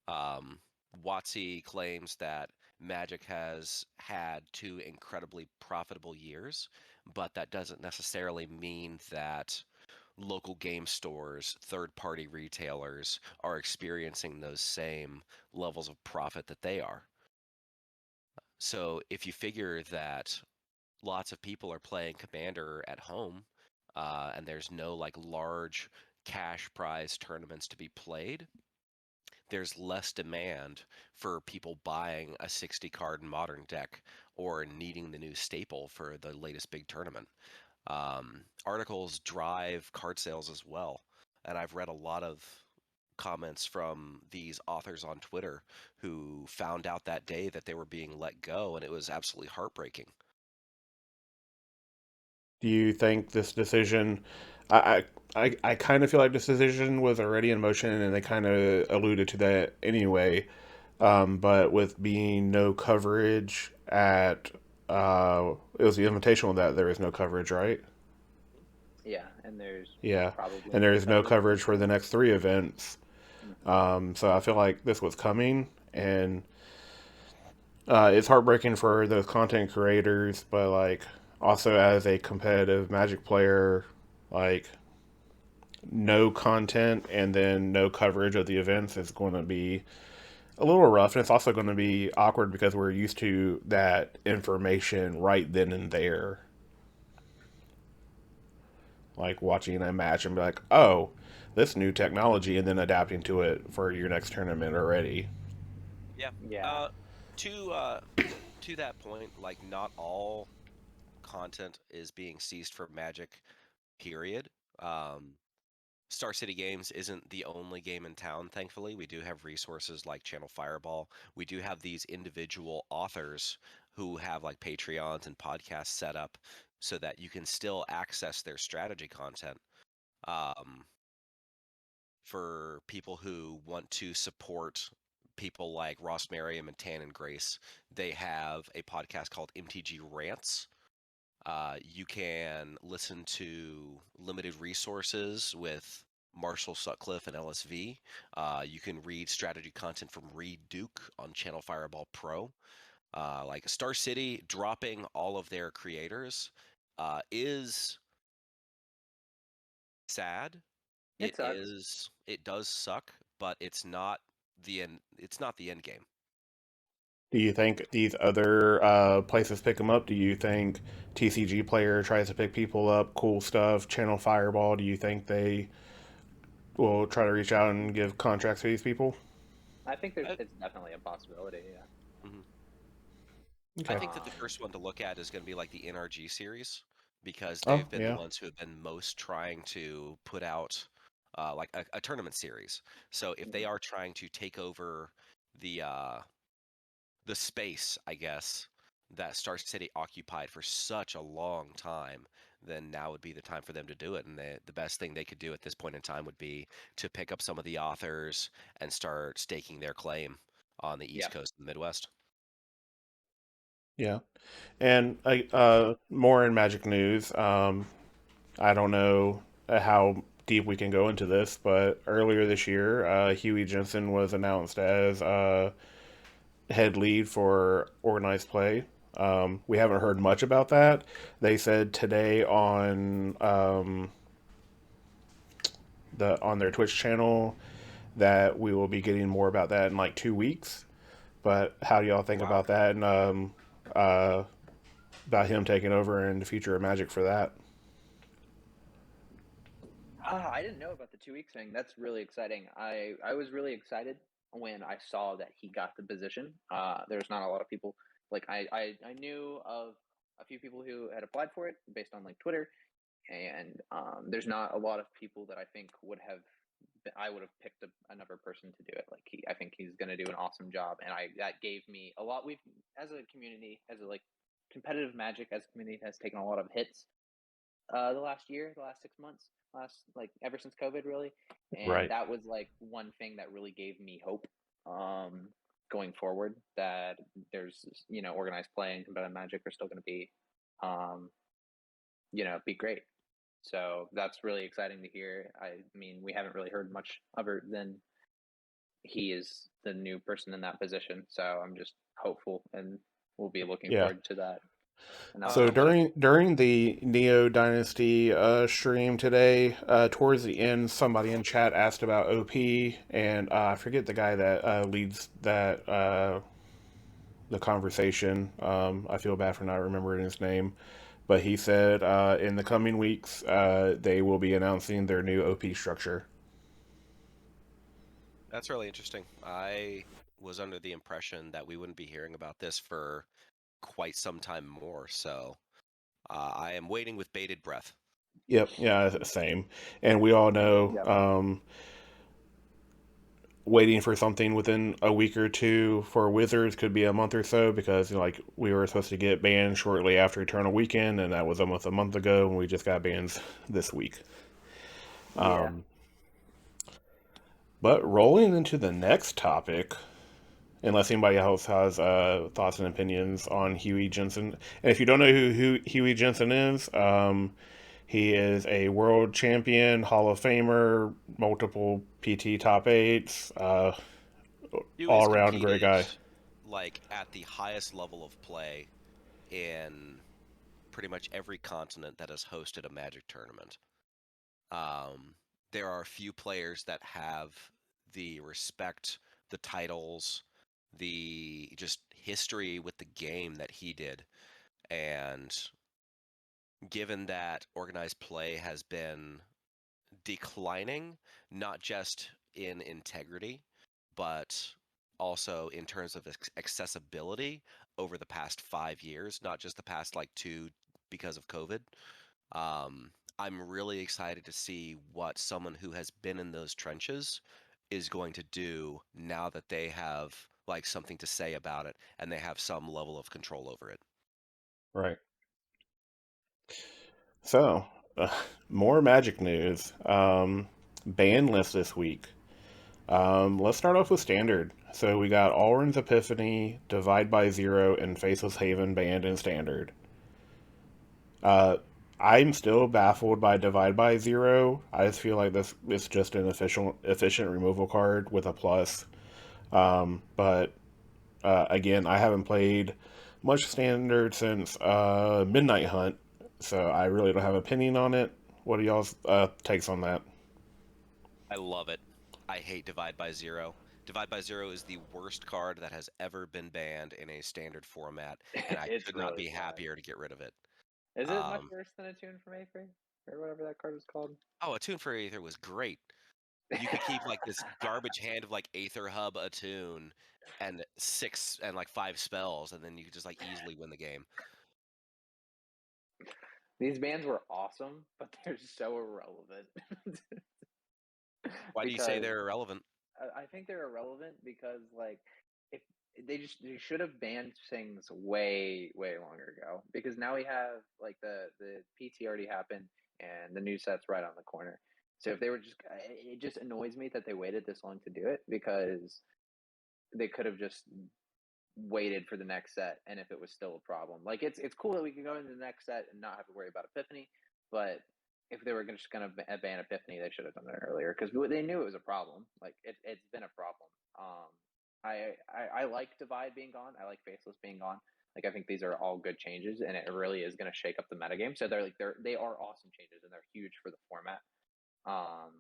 Um, WotC claims that Magic has had 2 incredibly profitable years, but that doesn't necessarily mean that local game stores, third party retailers are experiencing those same levels of profit that they are. So if you figure that lots of people are playing Commander at home, and there's no like large cash prize tournaments to be played, there's less demand for people buying a 60 card modern deck or needing the new staple for the latest big tournament. Articles drive card sales as well. And I've read a lot of comments from these authors on Twitter who found out that day that they were being let go, and it was absolutely heartbreaking. Do you think this decision? I kind of feel like this decision was already in motion, and they kind of alluded to that anyway. But with being no coverage at, it was the Invitational that there is no coverage, right? Yeah, and there's Yeah, probably and no there is no coverage coverage this for the year. next three events. Hmm. So I feel like this was coming, and it's heartbreaking for those content creators, but like also as a competitive Magic player, like no content and then no coverage of the events is going to be a little rough. And it's also going to be awkward because we're used to that information right then and there. Like watching a match and be like, oh, this new technology, and then adapting to it for your next tournament already. Yeah. Yeah, Uh, to to that point, like not all content is being seized for Magic. Period. Um, Star City Games isn't the only game in town, thankfully. We do have resources like Channel Fireball. We do have these individual authors who have like Patreons and podcasts set up so that you can still access their strategy content. Um, for people who want to support people like Ross Merriam and Tan and Grace, they have a podcast called MTG Rants. You can listen to limited resources with Marshall Sutcliffe and LSV. You can read strategy content from Reed Duke on Channel Fireball Pro. Like Star City dropping all of their creators is sad. it sucks. It does suck, but it's not the end game. Do you think these other places pick them up? Do you think TCG Player tries to pick people up? Cool Stuff, Channel Fireball. Do you think they will try to reach out and give contracts to these people? I think there's I, it's definitely a possibility. Yeah. mhm. I Okay. think that the Um. first one to look at is going to be like the NRG series because Oh they've been the yeah. ones who have been most trying to put out like a tournament series. So if they Mhm. are trying to take over the uh, the space, I guess, that Star City occupied for such a long time, then now would be the time for them to do it. And the best thing they could do at this point in time would be to pick up some of the authors and start staking their claim on the Yeah. East Coast and the Midwest. Yeah. And I more in Magic news. I don't know how deep we can go into this, but earlier this year, Huey Jensen was announced as head lead for organized play. We haven't heard much about that. They said today on their Twitch channel that we will be getting more about that in like 2 weeks. But how do y'all think Wow. about that and uh, about him taking over in the future of Magic for that? I didn't know about the 2 week thing. That's really exciting. I was really excited when I saw that he got the position. There's not a lot of people like I knew of a few people who had applied for it based on like Twitter, and there's not a lot of people that I think would have. I would have picked another person to do it. Like I think he's going to do an awesome job, and I that gave me a lot. We've as a community, as a like competitive Magic as a community has taken a lot of hits the last year, the last 6 months, last like ever since COVID, really. And Right. that was like one thing that really gave me hope going forward that there's organized play and competitive Magic are still going to be um, be great. So that's really exciting to hear. I mean, we haven't really heard much other than he is the new person in that position. So I'm just hopeful, and we'll be looking Yeah. forward to that So announcement. What a during the Neo Dynasty stream today, towards the end, somebody in chat asked about OP, and I forget the guy that leads that the conversation. I feel bad for not remembering his name, But he said in the coming weeks they will be announcing their new OP structure. That's really interesting. I was under the impression that we wouldn't be hearing about this for quite some time more, so I am waiting with bated breath. Yep, yeah, same. And we all know Yep. waiting for something within a week or two for Wizards could be a month or so because like we were supposed to get banned shortly after Eternal Weekend, and that was almost a month ago, and we just got banned this week. Yeah. But rolling into the next topic, unless anybody else has thoughts and opinions on Huey Jensen. And if you don't know who Huey Jensen is, he is a world champion, Hall of Famer, multiple PT top eights, all Dewey's around great competed guy. like at the highest level of play in pretty much every continent that has hosted a Magic tournament. Um, there are a few players that have the respect, the titles, the just history with the game that he did. And given that organized play has been declining, not just in integrity, but also in terms of accessibility over the past 5 years, not just the past like two because of COVID. Um, I'm really excited to see what someone who has been in those trenches is going to do now that they have like something to say about it and they have some level of control over it. Right. So, more Magic news. Ban list this week. Let's start off with Standard. So we got Alrund's Epiphany, Divide by Zero, and Faceless Haven banned in Standard. Uh, I'm still baffled by Divide by Zero. I just feel like this is just an efficient removal card with a plus. But again, I haven't played much Standard since Midnight Hunt, so I really don't have an opinion on it. What are y'all's takes on that? I love it. I hate Divide by Zero. Divide by Zero is the worst card that has ever been banned in a standard format, and I It's could not really be bad. happier to get rid of it. Is it much Um, worse than a tune from Aether? Or whatever that card is called? oh, Attune for Aether was great. You could keep like this garbage hand of like Aether Hub Attune and six and like five spells, and then you could just like easily win the game. These bands were awesome, but they're so irrelevant. Why do you say Because they're irrelevant? I think they're irrelevant because like if they should have banned things way longer ago because now we have like the PT already happened and the new set's right on the corner. So if they were just it just annoys me that they waited this long to do it because they could have just waited for the next set and if it was still a problem. Like it's cool that we can go into the next set and not have to worry about Epiphany, but if they were just going to ban Epiphany, they should have done it earlier because they knew it was a problem. Like it's been a problem. Um, I like Divide being gone. I like Faceless being gone. Like I think these are all good changes, and it really is going to shake up the metagame. So they are awesome changes, and they're huge for the format. Um,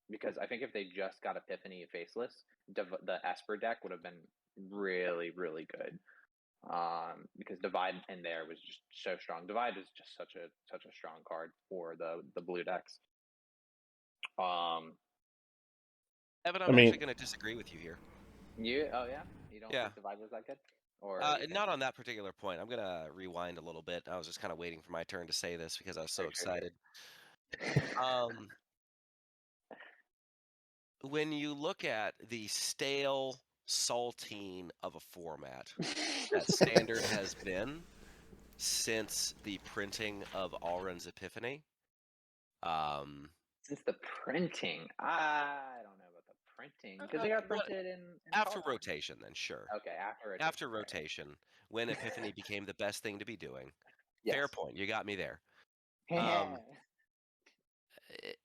because I think if they just got Epiphany Faceless, the Esper deck would have been really good. Because Divide in there was just so strong. Divide is just such a strong card for the blue decks. Um, Evan, I I'm mean, actually going to disagree with you here. yeah, you don't Yeah, think Divide was that good, or you think? not on that particular point. I'm going to rewind a little bit. I was just kind of waiting for my turn to say this because I was so Sure. excited. Um, when you look at the stale saltine of a format that Standard has been since the printing of Alrund's Epiphany, um, Since the printing, I don't know about the printing because they got what printed in after Kaldheim. rotation, then sure. Okay, after rotation. After rotation, when Epiphany became the best thing to be doing, fair Yes. point. You got me there. Um, eh,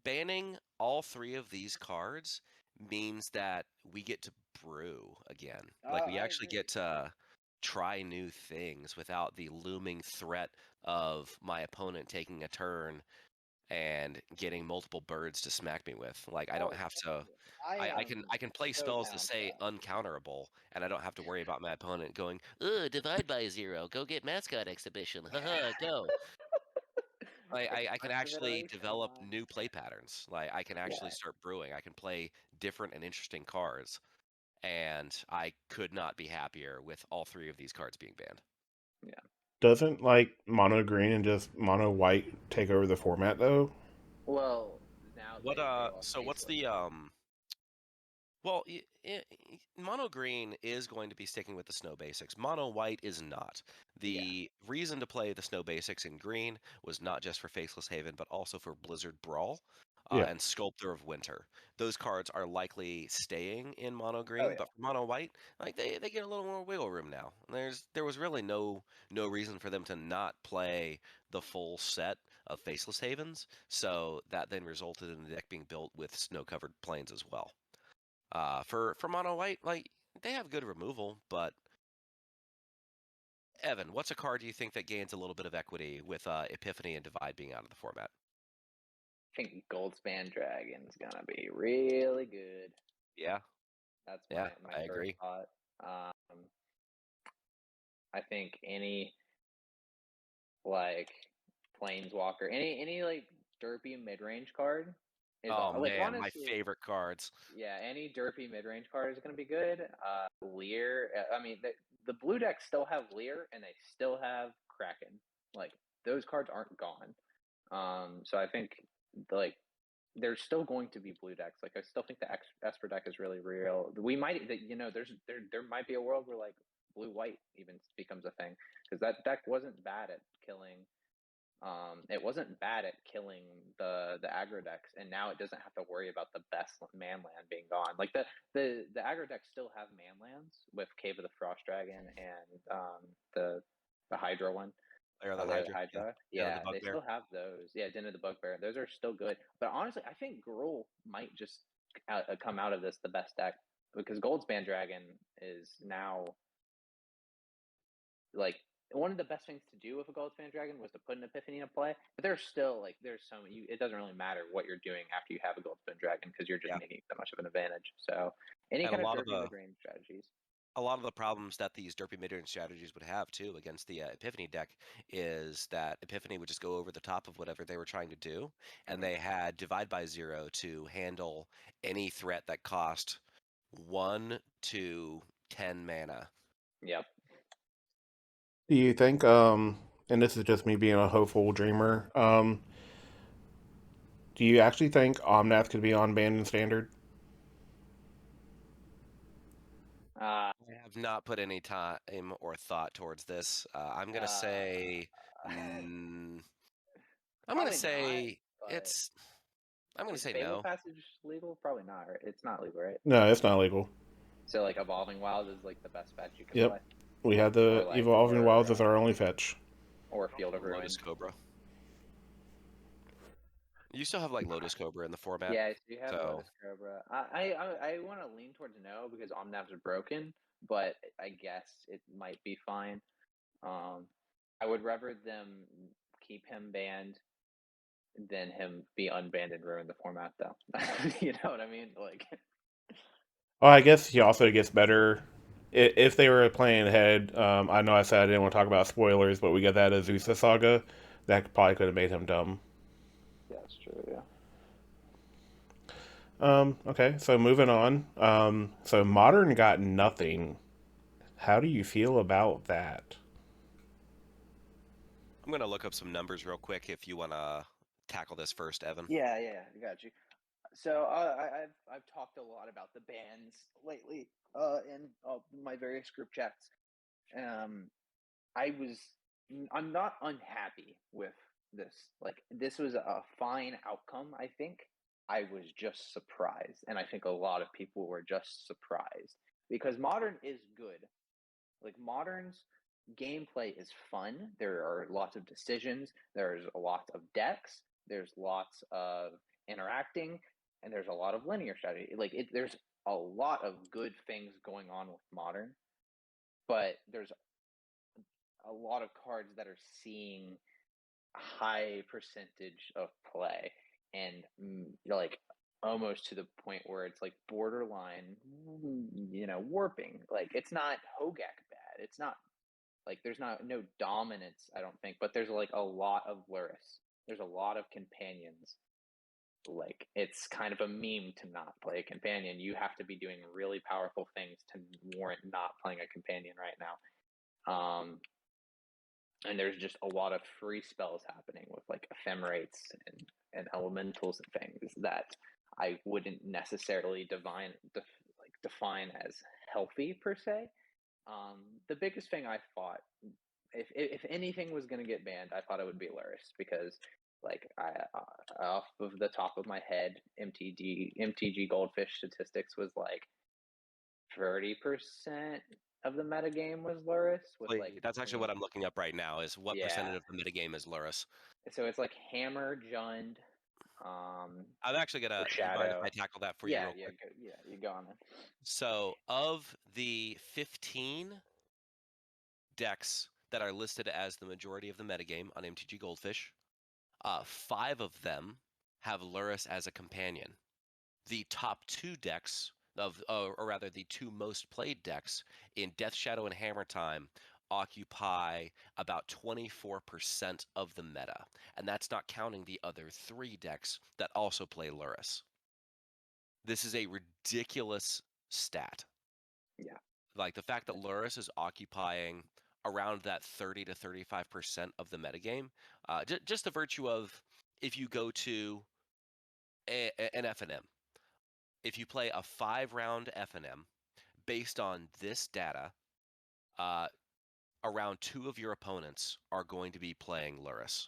Banning all three of these cards means that we get to brew again. Like we I actually agree. get to try new things without the looming threat of my opponent taking a turn and getting multiple birds to smack me with. Like I don't Oh, have to. I I am can play so spells that down for say that. uncounterable, and I don't have to worry about my opponent going, "Ugh, divide by 0. Go get mascot exhibition. Haha, go." I can Expressive actually iteration, develop huh? new play patterns. Like I can actually Yeah, start brewing. I can play different and interesting cards, and I could not be happier with all 3 of these cards being banned. yeah. Doesn't like mono green and just mono white take over the format though? Well, now What they all so what's facelift the it. well, mono green is going to be sticking with the snow basics. Mono white is not. Yeah. The reason to play the snow basics in green was not just for Faceless Haven, but also for Blizzard Brawl Yeah. and Sculptor of Winter. Those cards are likely staying in mono Oh green, yeah. but for mono white, like they get a little more wiggle room now. There was really no reason for them to not play the full set of Faceless Havens, so that then resulted in the deck being built with snow covered plains as well. For mono white, like they have good removal, but Evan, what's a card do you think that gains a little bit of equity with Epiphany and Divide being out of the format? I think Goldspan Dragon's gonna be really good. Yeah, That's yeah, my I first agree. thought. I think any like Planeswalker, any like derpy mid range card is Oh like man, my honestly, favorite cards. yeah, any derpy mid range card is gonna be good. Lear, I mean the blue decks still have Lear and they still have Kraken. Like those cards aren't gone. So I think like there's still going to be blue decks. Like I still think the Esper deck is really real. We might, there might be a world where like blue white even becomes a thing because that deck wasn't bad at killing. It wasn't bad at killing the aggro decks, and now it doesn't have to worry about the best man land being gone. Like the aggro decks still have man lands with Cave of the Frost Dragon and the Hydra one. Or the The Hydra, yeah, Hydra. Den of the Yeah, they Bugbear. still have those. Yeah, Den of the Bugbear. Those are still good. But honestly, I think Gruul might just come out of this the best deck because Goldspan Dragon is now like one of the best things to do with a Goldspan Dragon was to put an Epiphany into play. But there's still like there's so many. It doesn't really matter what you're doing after you have a Goldspan Dragon because you're just Yeah, making so much of an advantage. So any and kind of derpy mid range strategies. a lot of the problems that these derpy mid-range strategies would have too against the Epiphany deck is that Epiphany would just go over the top of whatever they were trying to do, and Mm-hmm. they had Divide by 0 to handle any threat that cost 1 to 10 mana. Yep. Do you think, and this is just me being a hopeful dreamer, do you actually think Omnath could be on banned in standard? Uh, I have not put any time or thought towards this. uh, mm, I'm gonna probably not. say But it's. I'm gonna is say Fable no. Passage legal? Probably not, right? It's not legal, right? No, it's not legal. So like Evolving Wilds is like the best fetch you can Yep. play, We have or the like Evolving Wilds as our only fetch. or Field of Lotus Ruin. Cobra. You still have like Lotus Cobra in the format, Yeah, so you have so Lotus Cobra. I want to lean towards no because Omnavs are broken, but I guess it might be fine. I would rather them keep him banned than him be unbanned and ruin the format, though. You know what I mean? Like, Well, I guess he also gets better. If they were playing ahead, I know I said I didn't want to talk about spoilers, but we get that Azusa saga. That probably could have made him dumb. yeah, that's true. Yeah. Okay, so moving on. So Modern got nothing. How do you feel about that? I'm gonna look up some numbers real quick if you wanna tackle this first, Evan. Yeah, I got you. So I've talked a lot about the bans lately in my various group chats. Um, I was I'm not unhappy with this. Like this was a fine outcome. I think I was just surprised, and I think a lot of people were just surprised because modern is good. Like modern's gameplay is fun. There are lots of decisions. There's a lot of decks. There's lots of interacting, and there's a lot of linear strategy. There's a lot of good things going on with modern, but there's a lot of cards that are seeing high percentage of play, and like almost to the point where it's like borderline, warping. Like it's not Hogak bad. It's not like there's not no dominance, I don't think, but there's like a lot of Luris. There's a lot of companions. Like it's kind of a meme to not play a companion. You have to be doing really powerful things to warrant not playing a companion right now. And there's just a lot of free spells happening with like ephemerates and elementals and things that I wouldn't necessarily define as healthy per se. The biggest thing I thought, if anything was going to get banned, I thought it would be Luris because, like, off of the top of my head, MTG Goldfish statistics was like 30% of the metagame was Luris with like That's actually what I'm looking up right now, is what yeah. percentage of the metagame is Luris. So it's like Hammer, Jund, I'm actually or gonna, you mind if Shadow. I tackle that for you Yeah, real yeah, quick? you go on it. So, of the 15 decks that are listed as the majority of the metagame on MTG Goldfish, 5 of them have Luris as a companion. The top 2 decks or rather the 2 most played decks in Death Shadow and Hammer Time occupy about 24% of the meta, and that's not counting the other 3 decks that also play Luris. This is a ridiculous stat. Yeah. Like the fact that Luris is occupying around that 30 to 35% of the metagame, just the virtue of, if you go to an FNM, if you play a 5-round FNM, based on this data, uh, around 2 of your opponents are going to be playing Luris.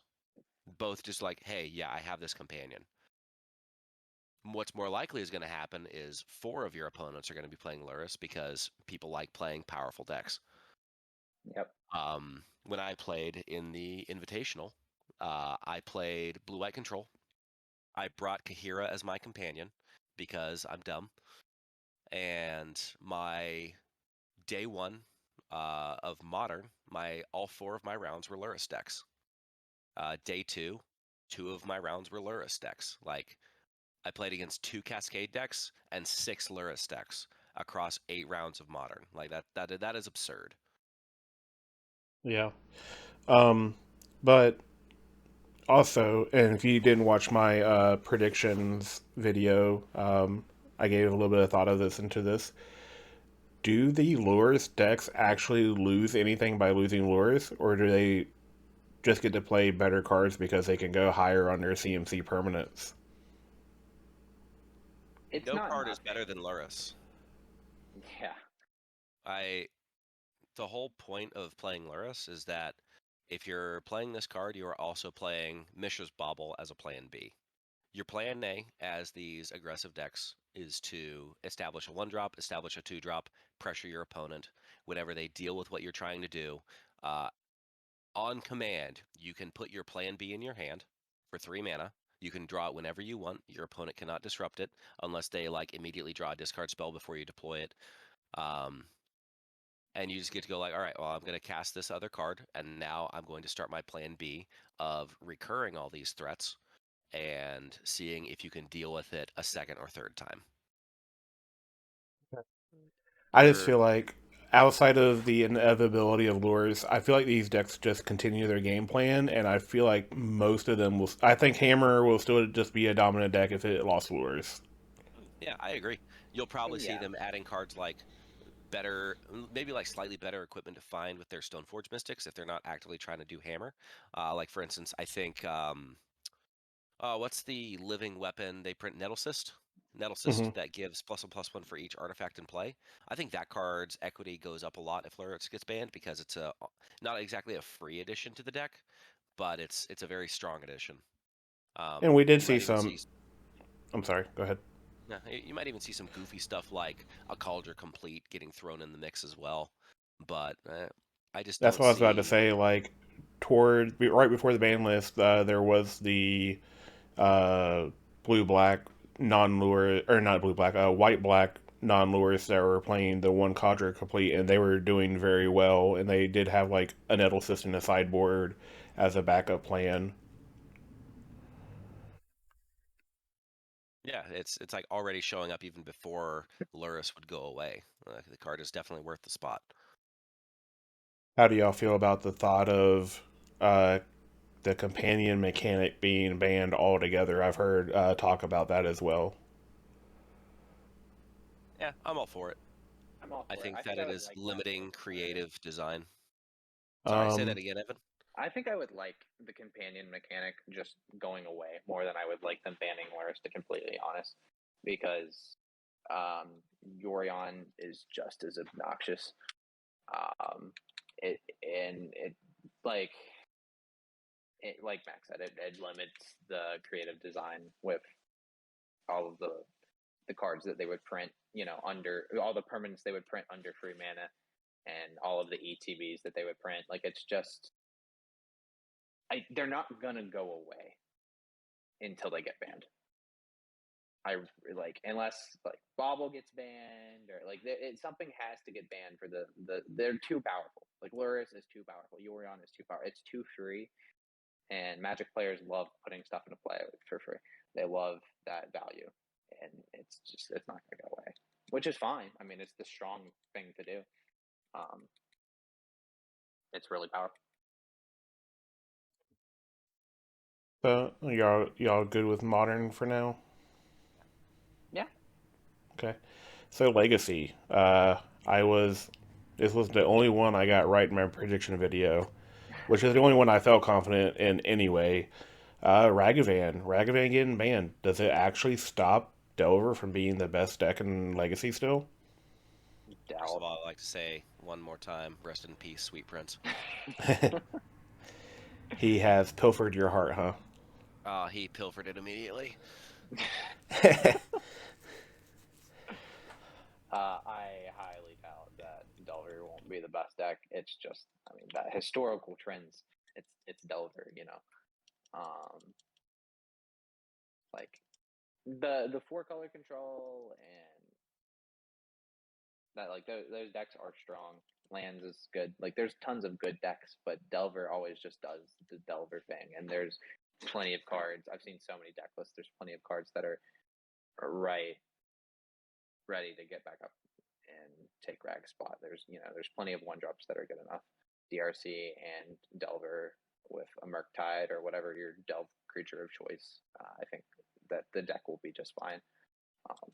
Both just like, hey, yeah, I have this companion. What's more likely is going to happen is 4 of your opponents are going to be playing Luris because people like playing powerful decks. Yep. When I played in the Invitational, I played Blue-White Control. I brought Kahira as my companion because I'm dumb. And my day 1 of Modern, all 4 of my rounds were Luris decks. Day 2, 2 of my rounds were Luris decks. Like, I played against 2 Cascade decks and 6 Luris decks across 8 rounds of Modern. Like that is absurd. Yeah. But also, and if you didn't watch my predictions video, I gave a little bit of thought of this into this. Do the lures decks actually lose anything by losing lures, or do they just get to play better cards because they can go higher on their CMC permanents? It's No not card is nothing. better than Luris. Yeah. The whole point of playing Luris is that if you're playing this card, you are also playing Mishra's Bauble as a plan B. Your plan A, as these aggressive decks, is to establish a 1-drop, establish a 2-drop, pressure your opponent. Whenever they deal with what you're trying to do, uh, on command, you can put your plan B in your hand for 3 mana. You can draw it whenever you want. Your opponent cannot disrupt it unless they like immediately draw a discard spell before you deploy it. And you just get to go like, all right, well, I'm going to cast this other card, and now I'm going to start my plan B of recurring all these threats and seeing if you can deal with it a second or third time. I just You're feel like outside of the inevitability of lures, I feel like these decks just continue their game plan, and I feel like most of them will. I think Hammer will still just be a dominant deck if it lost lures. Yeah, I agree. You'll probably see Yeah. them adding cards like better, maybe like slightly better equipment to find with their Stoneforge Mystics if they're not actively trying to do Hammer. Like for instance, I think what's the living weapon they print? Nettlecyst Hmm. that gives +1/+1 for each artifact in play. I think that card's equity goes up a lot if Luris gets banned because it's not exactly a free addition to the deck, but it's a very strong addition. And we did You see might even some. see I'm sorry. Go ahead. yeah, you might even see some goofy stuff like a Cauldron Complete getting thrown in the mix as well. But I just That's don't what I was about to see. say. Like right before the ban list, there was the blue black non lure or not blue black white black non-lures that were playing the one cadre complete, and they were doing very well. And they did have like a nettle system, a sideboard as a backup plan. Yeah, it's like already showing up even before Luris would go away. The card is definitely worth the spot. How do y'all feel about the thought of uh, the companion mechanic being banned altogether? I've heard talk about that as well. Yeah, I'm all for it. I'm all I for it. think I think that I it would is like that more limiting than Luris. creative design. Sorry, say that Um, again, Evan. I think I would like the companion mechanic just going away more than I would like them banning Luris, to completely honest, because Yorion is just as obnoxious. It like like Max said, it limits the creative design with all of the cards that they would print, under all the permanents they would print under free mana, and all of the ETBs that they would print. Like it's just, they're not gonna go away until they get banned. I like, unless like Bobble gets banned, or like something has to get banned for they're too powerful. Like Luris is too powerful, Yorion is too powerful. It's too free, and Magic players love putting stuff into play for free. They love that value, and it's not going to go away, which is fine. I mean, it's the strong thing to do. Um, it's really powerful. so y'all good with modern for now? Yeah, Okay. So legacy. I was this was the only one I got right in my prediction video, which is the only one I felt confident in anyway. Ragavan getting banned. Does it actually stop Delver from being the best deck in Legacy still? First of Delve. all, I'd like to say one more time, rest in peace, sweet prince. He has pilfered your heart, huh? He pilfered it immediately. I highly doubt that Delver won't be the best deck. It's just, I mean, that historical trends. It's Delver, like the 4 color control, and that, like, those decks are strong. Lands is good. Like there's tons of good decks, but Delver always just does the Delver thing. And there's plenty of cards. I've seen so many deck lists. There's plenty of cards that are right ready to get back up and take Rag's spot. There's plenty of 1-drops that are good enough. DRC and Delver with a Murktide or whatever your Delve creature of choice. I think that the deck will be just fine. Um,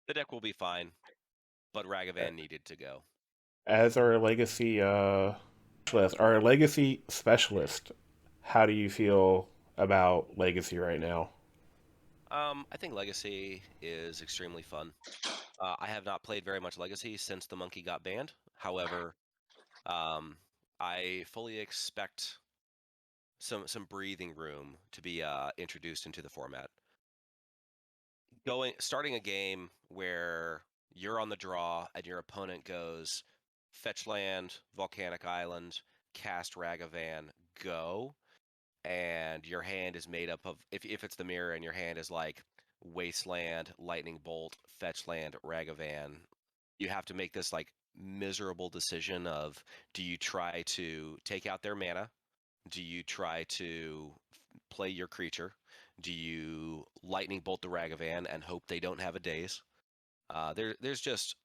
The deck will be fine, but Ragavan needed to go. As our legacy specialist, how do you feel about legacy right now? I think Legacy is extremely fun. I have not played very much Legacy since the monkey got banned. However, um, I fully expect some breathing room to be introduced into the format. Starting a game where you're on the draw and your opponent goes fetch land, volcanic island, cast Ragavan, go, and your hand is made up of, if it's the mirror and your hand is like wasteland, lightning bolt, fetch land, Ragavan, you have to make this like miserable decision of, do you try to take out their mana, do you try to play your creature, do you lightning bolt the Ragavan and hope they don't have a daze? There's just,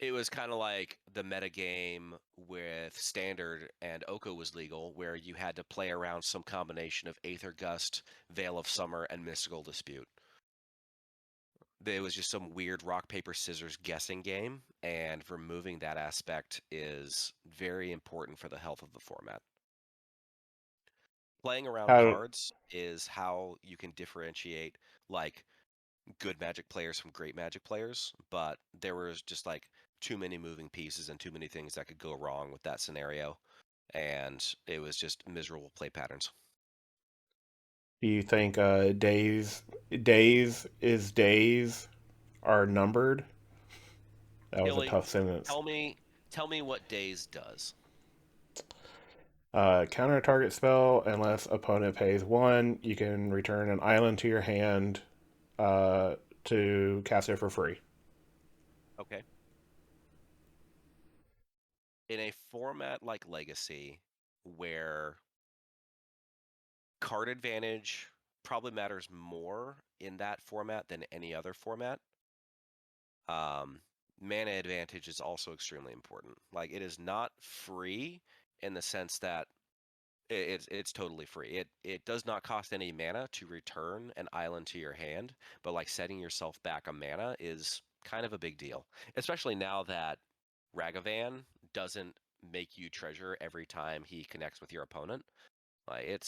it was kind of like the meta game with Standard and Oko was legal, where you had to play around some combination of Aether Gust, Veil of Summer, and Mystical Dispute. There was just some weird rock, paper, scissors guessing game, and removing that aspect is very important for the health of the format. Playing around How cards is how you can differentiate like good Magic players from great Magic players, but there was just like too many moving pieces and too many things that could go wrong with that scenario, and it was just miserable play patterns. do you think days are numbered? That was a Gilly, tough sentence. tell me, tell me what Days does. Counter a target spell unless opponent pays 1. You can return an island to your hand uh, to cast it for free. Okay. In a format like Legacy, where card advantage probably matters more in that format than any other format, um, mana advantage is also extremely important. Like it is not free in the sense that it's totally free. It does not cost any mana to return an island to your hand, but like setting yourself back a mana is kind of a big deal, especially now that Ragavan doesn't make you treasure every time he connects with your opponent. Like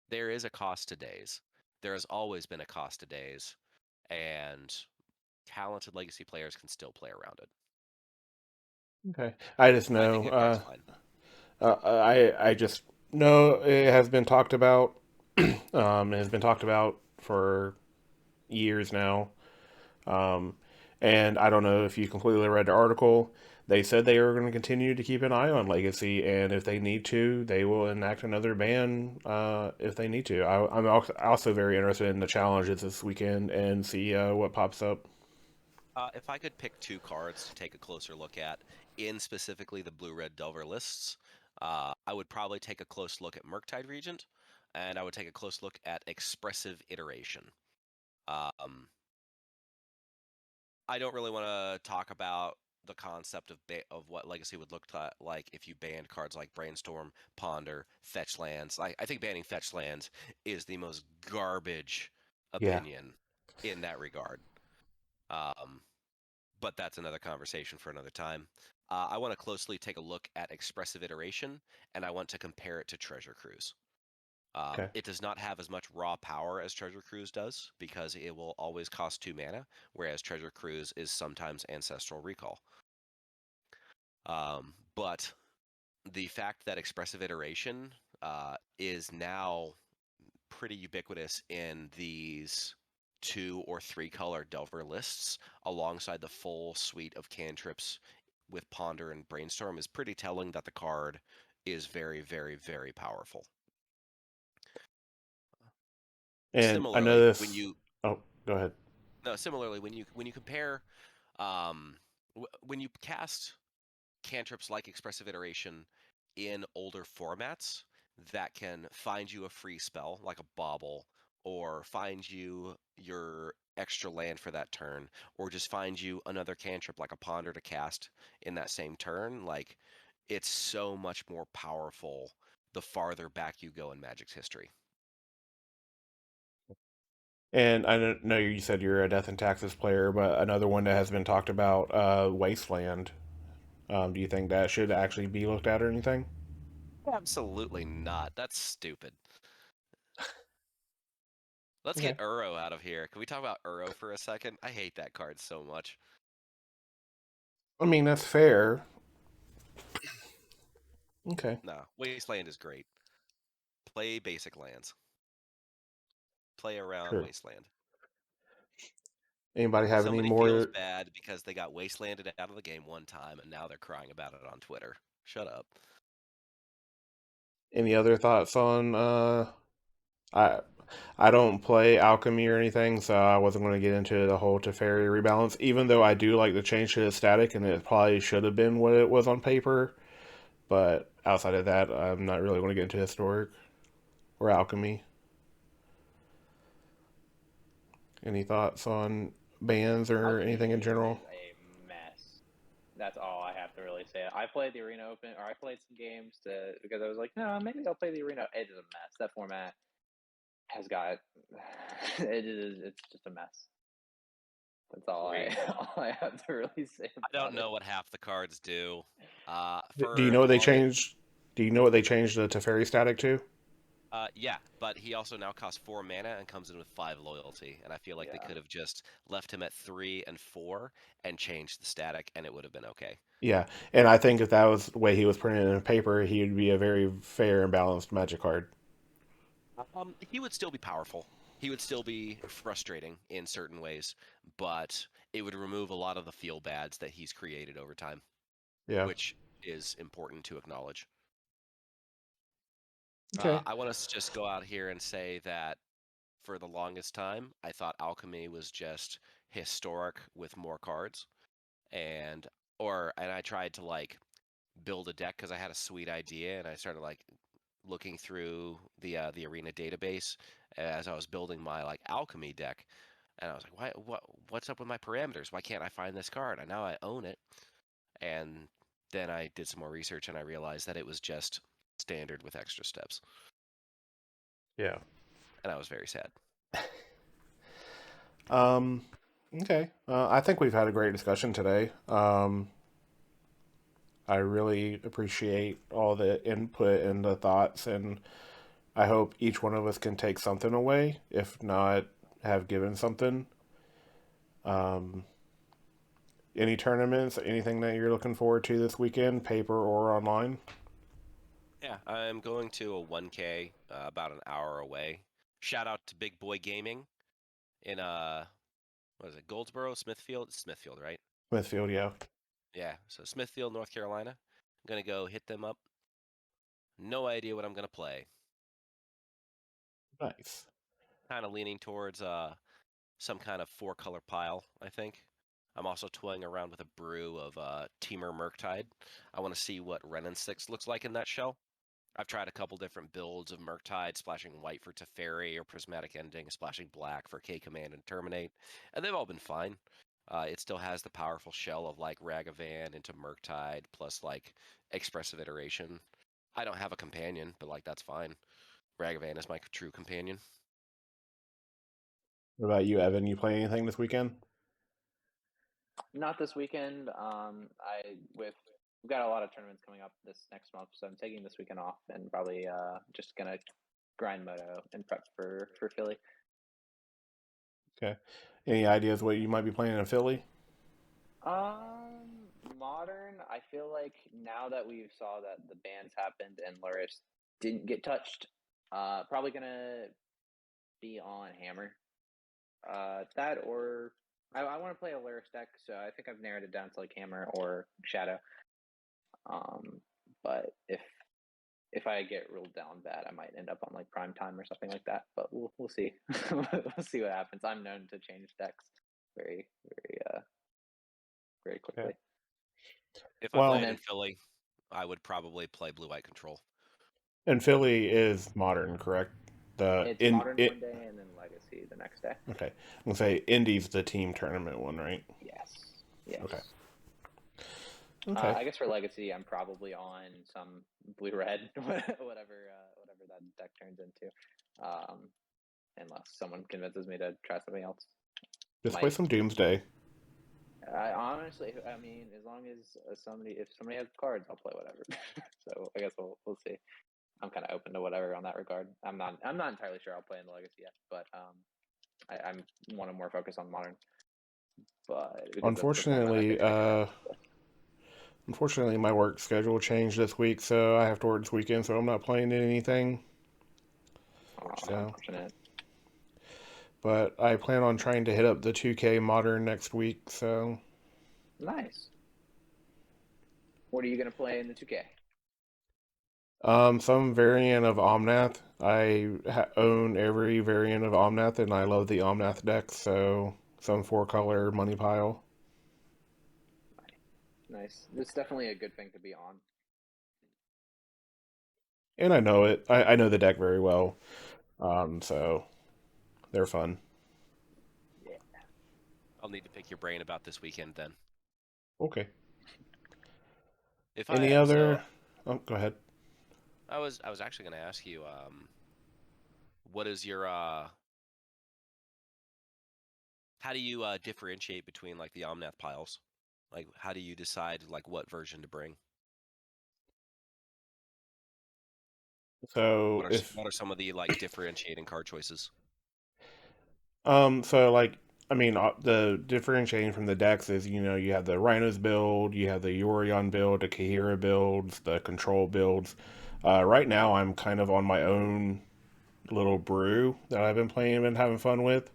there is a cost to days. There has always been a cost to days, and talented legacy players can still play around it. Okay. I just I think know. a card's fine. I just know it has been talked about. It has been talked about for years now. Um, and I don't know if you completely read the article. They said they are going to continue to keep an eye on Legacy, and if they need to, they will enact another ban if they need to. I'm also very interested in the challenges this weekend and see what pops up. If I could pick two cards to take a closer look at in specifically the blue-red Delver lists, I would probably take a close look at Murktide Regent, and I would take a close look at Expressive Iteration. Um, I don't really want to talk about the concept of what Legacy would look like if you banned cards like Brainstorm, Ponder, Fetch Lands. I think banning Fetch Lands is the most garbage Yeah. opinion in that regard. Um, but that's another conversation for another time. I want to closely take a look at Expressive Iteration, and I want to compare it to Treasure Cruise. Okay. It does not have as much raw power as Treasure Cruise does because it will always cost 2 mana, whereas Treasure Cruise is sometimes Ancestral Recall. But the fact that Expressive Iteration is now pretty ubiquitous in these 2 or 3 color Delver lists, alongside the full suite of cantrips with Ponder and Brainstorm, is pretty telling that the card is very, very, very powerful. And I know Similarly, when this. you Oh, go ahead. no, similarly when you compare when you cast cantrips like Expressive Iteration in older formats that can find you a free spell like a bauble, or find you your extra land for that turn, or just find you another cantrip like a ponder to cast in that same turn, like it's so much more powerful the farther back you go in Magic's history. And I don't know you said you're a Death and Taxes player, but another one that has been talked about, Wasteland. Do you think that should actually be looked at or anything? Absolutely not. That's stupid. Let's Okay. get Uro out of here. Can we talk about Uro for a second? I hate that card so much. I mean, that's fair. Okay. No, Wasteland is great. Play basic lands. Play around Sure. Wasteland. Anybody have any Somebody feels more? bad because they got Wastelanded out of the game one time and now they're crying about it on Twitter. Shut up. Any other thoughts on? I I don't play alchemy or anything, so I wasn't going to get into the whole Teferi rebalance. Even though I do like the change to the static, and it probably should have been what it was on paper. But outside of that, I'm not really going to get into historic or alchemy. Any thoughts on bans or anything in Alchemy general? is a mess. That's all I have to really say. I played the Arena Open, or I played some games because I was like, no, maybe I'll play the Arena. It is a mess. That format has got it's just a mess. That's all I Agreed. all I have to really say I don't about it. know what half the cards do. Do you For know the what they longest, changed? Do you know what they changed the Teferi static to? yeah, but he also now costs 4 mana and comes in with 5 loyalty, and I feel like they Yeah. could have just left him at 3 and 4 and changed the static, and it would have been okay. Yeah, and I think if that was the way he was printed in paper, he would be a very fair and balanced Magic card. He would still be powerful. He would still be frustrating in certain ways, but it would remove a lot of the feel bads that he's created over time, Yeah. which is important to acknowledge. Okay. I want us to just go out here and say that for the longest time, I thought Alchemy was just historic with more cards. and I tried to like build a deck because I had a sweet idea, and I started like looking through the arena database as I was building my like alchemy deck, and I was like, what's up with my parameters? Why can't I find this card? And now I own it, and then I did some more research and I realized that it was just standard with extra steps, Yeah. and I was very sad. Um, okay. I think we've had a great discussion today. I really appreciate all the input and the thoughts, and I hope each one of us can take something away, if not have given something. Um, any tournaments, anything that you're looking forward to this weekend, paper or online? Yeah, I'm going to a 1K about an hour away. Shout out to Big Boy Gaming in what is it, Goldsboro, Smithfield, right? Smithfield, yeah. Yeah, so Smithfield, North Carolina. I'm gonna go hit them up. No idea what I'm gonna play. Nice. Kind of leaning towards some kind of four-color pile, I think. I'm also toying around with a brew of Teamer Murktide. I want to see what Renin 6 looks like in that shell. I've tried a couple different builds of Murktide, splashing white for Teferi or Prismatic Ending, splashing black for K Command and Terminate, and they've all been fine. It still has the powerful shell of like Ragavan into Murktide plus like Expressive Iteration. I don't have a companion, but like that's fine. Ragavan is my true companion. What about you, Evan? You play anything this weekend? Not this weekend. We've got a lot of tournaments coming up this next month, so I'm taking this weekend off and probably just gonna grind moto and prep for Philly. Okay. Any ideas what you might be playing in Philly? Modern. I feel like now that we saw that the bans happened and Luris didn't get touched, probably gonna be on Hammer. That or I want to play a Luris deck, so I think I've narrowed it down to like Hammer or Shadow. But if I get ruled down bad, I might end up on like Prime Time or something like that. But we'll see. We'll see what happens. I'm known to change decks very very Okay. quickly. If I And Well, played then in Philly, I would probably play Blue White Control. and Philly is modern, correct? The it's in Modern one it. day and then Legacy the next day. Okay, I'm gonna say Indy's the team tournament one, right? Yes. Okay. Yes. Okay. I guess for Legacy, I'm probably on some blue red, whatever that deck turns into, unless someone convinces me to try something else. Just play Might. some Doomsday. I honestly, I mean, as long as if somebody has cards, I'll play whatever. So I guess we'll see. I'm kind of open to whatever on that regard. I'm not entirely sure I'll play in the Legacy yet, but I'm want to more focus on Modern, but because that's the format I Unfortunately, think I can run. unfortunately, my work schedule changed this week, so I have to work this weekend, so I'm not playing anything. So, Unfortunate. but I plan on trying to hit up the 2K Modern next week. So, Nice. What are you gonna play in the 2K? some variant of Omnath. Own every variant of Omnath, and I love the Omnath deck. So, some four-color money pile. Nice. It's definitely a good thing to be on. And I know it. I know the deck very well. So they're fun. Yeah. I'll need to pick your brain about this weekend then. Okay. If Any I so other? Oh, go ahead. I was actually going to ask you what is your how do you differentiate between like the Omnath piles? Like how do you decide like what version to bring? So if What are some of the like differentiating card choices? so like I mean the differentiating from the decks is you have the Rhinos build, you have the Yorion build, the Kahira builds, the Control builds. Right now I'm kind of on my own little brew that I've been playing and having fun with.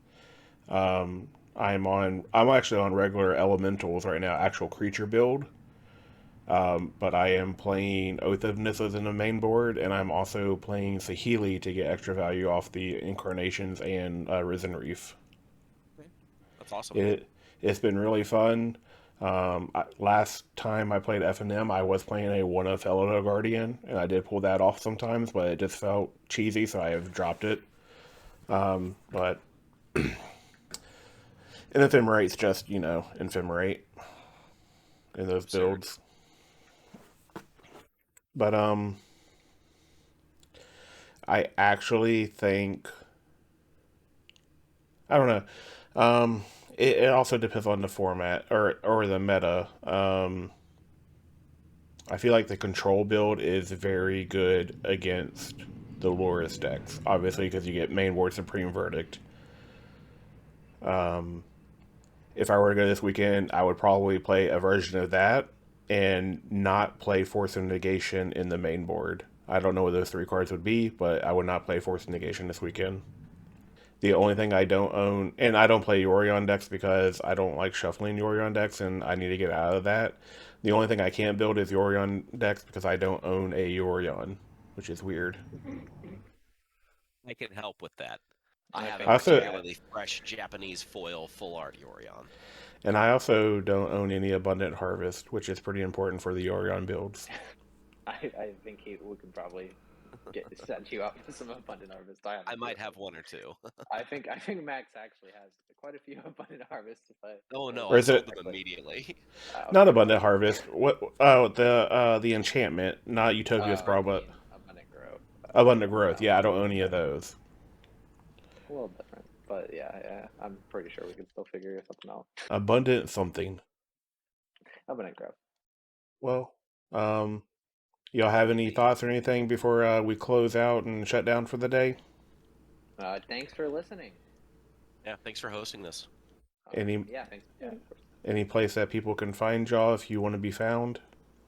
I'm actually on regular elementals right now, actual creature build. But I am playing Oath of Nithas in the main board, and I'm also playing Sahili to get extra value off the Incarnations and Risen Reef. Okay. That's awesome. It's been really fun. Last time I played F&M, I was playing a one-of Fellow Guardian, and I did pull that off sometimes, but it just felt cheesy, so I have dropped it. But an Ephemerate's just, Ephemerate in those Absurd. builds. But I actually think I don't know. It also depends on the format or the meta. I feel like the control build is very good against the Loris decks, obviously because you get main ward Supreme Verdict. If I were to go this weekend, I would probably play a version of that and not play Force of Negation in the main board. I don't know what those three cards would be, but I would not play Force of Negation this weekend. The only thing I don't own, and I don't play Yorion decks because I don't like shuffling Yorion decks, and I need to get out of that. The only thing I can't build is Yorion decks because I don't own a Yorion, which is weird. I can help with that. I I have a think Also, particularly fresh Japanese foil full art Yorion. and I also don't own any Abundant Harvest, which is pretty important for the Yorion builds. I think we could probably set you up with some abundant harvest. I might have one or two. I think Max actually has quite a few abundant harvests to play. Oh no, Or I is sold it them immediately. not Okay. Abundant Harvest? What? Oh, the enchantment, not Utopia's Brawl, The but abundant growth. Abundant Growth. Yeah, I don't own any of those. A little different, but yeah, I'm pretty sure we can still figure something out. Abundant something. Abundant growth. Well, y'all have any Hey, thoughts or anything before we close out and shut down for the day? Thanks for listening. yeah, thanks for hosting this. Any Yeah, thanks. Yeah, of course. any place that people can find y'all if you want to be found?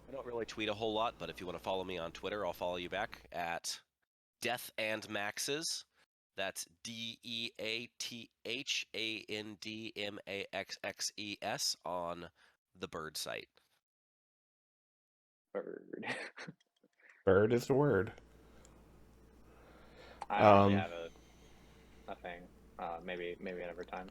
I don't really tweet a whole lot, but if you want to follow me on Twitter, I'll follow you back at Death and Maxes. That's DeathandMaxxes on the Bird site. Bird. Bird is the word. I don't really Um, have a thing. Maybe another time.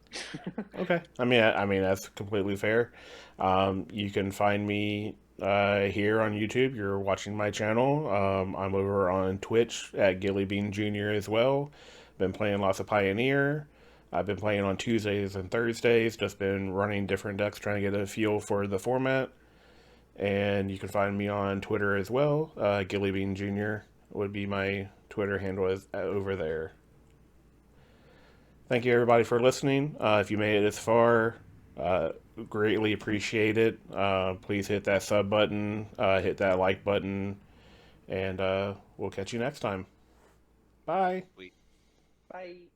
okay. I mean that's completely fair. You can find me here on YouTube. You're watching my channel. I'm over on Twitch at Gilly Bean Jr. as well. Been playing lots of Pioneer. I've been playing on Tuesdays and Thursdays. Just been running different decks, trying to get a feel for the format. And you can find me on Twitter as well. Gilly Bean Jr. would be my Twitter handle over there. Thank you everybody for listening. If you made it this far, uh, greatly appreciate it. Please hit that sub button, hit that like button, and we'll catch you next time. Bye. We Bye.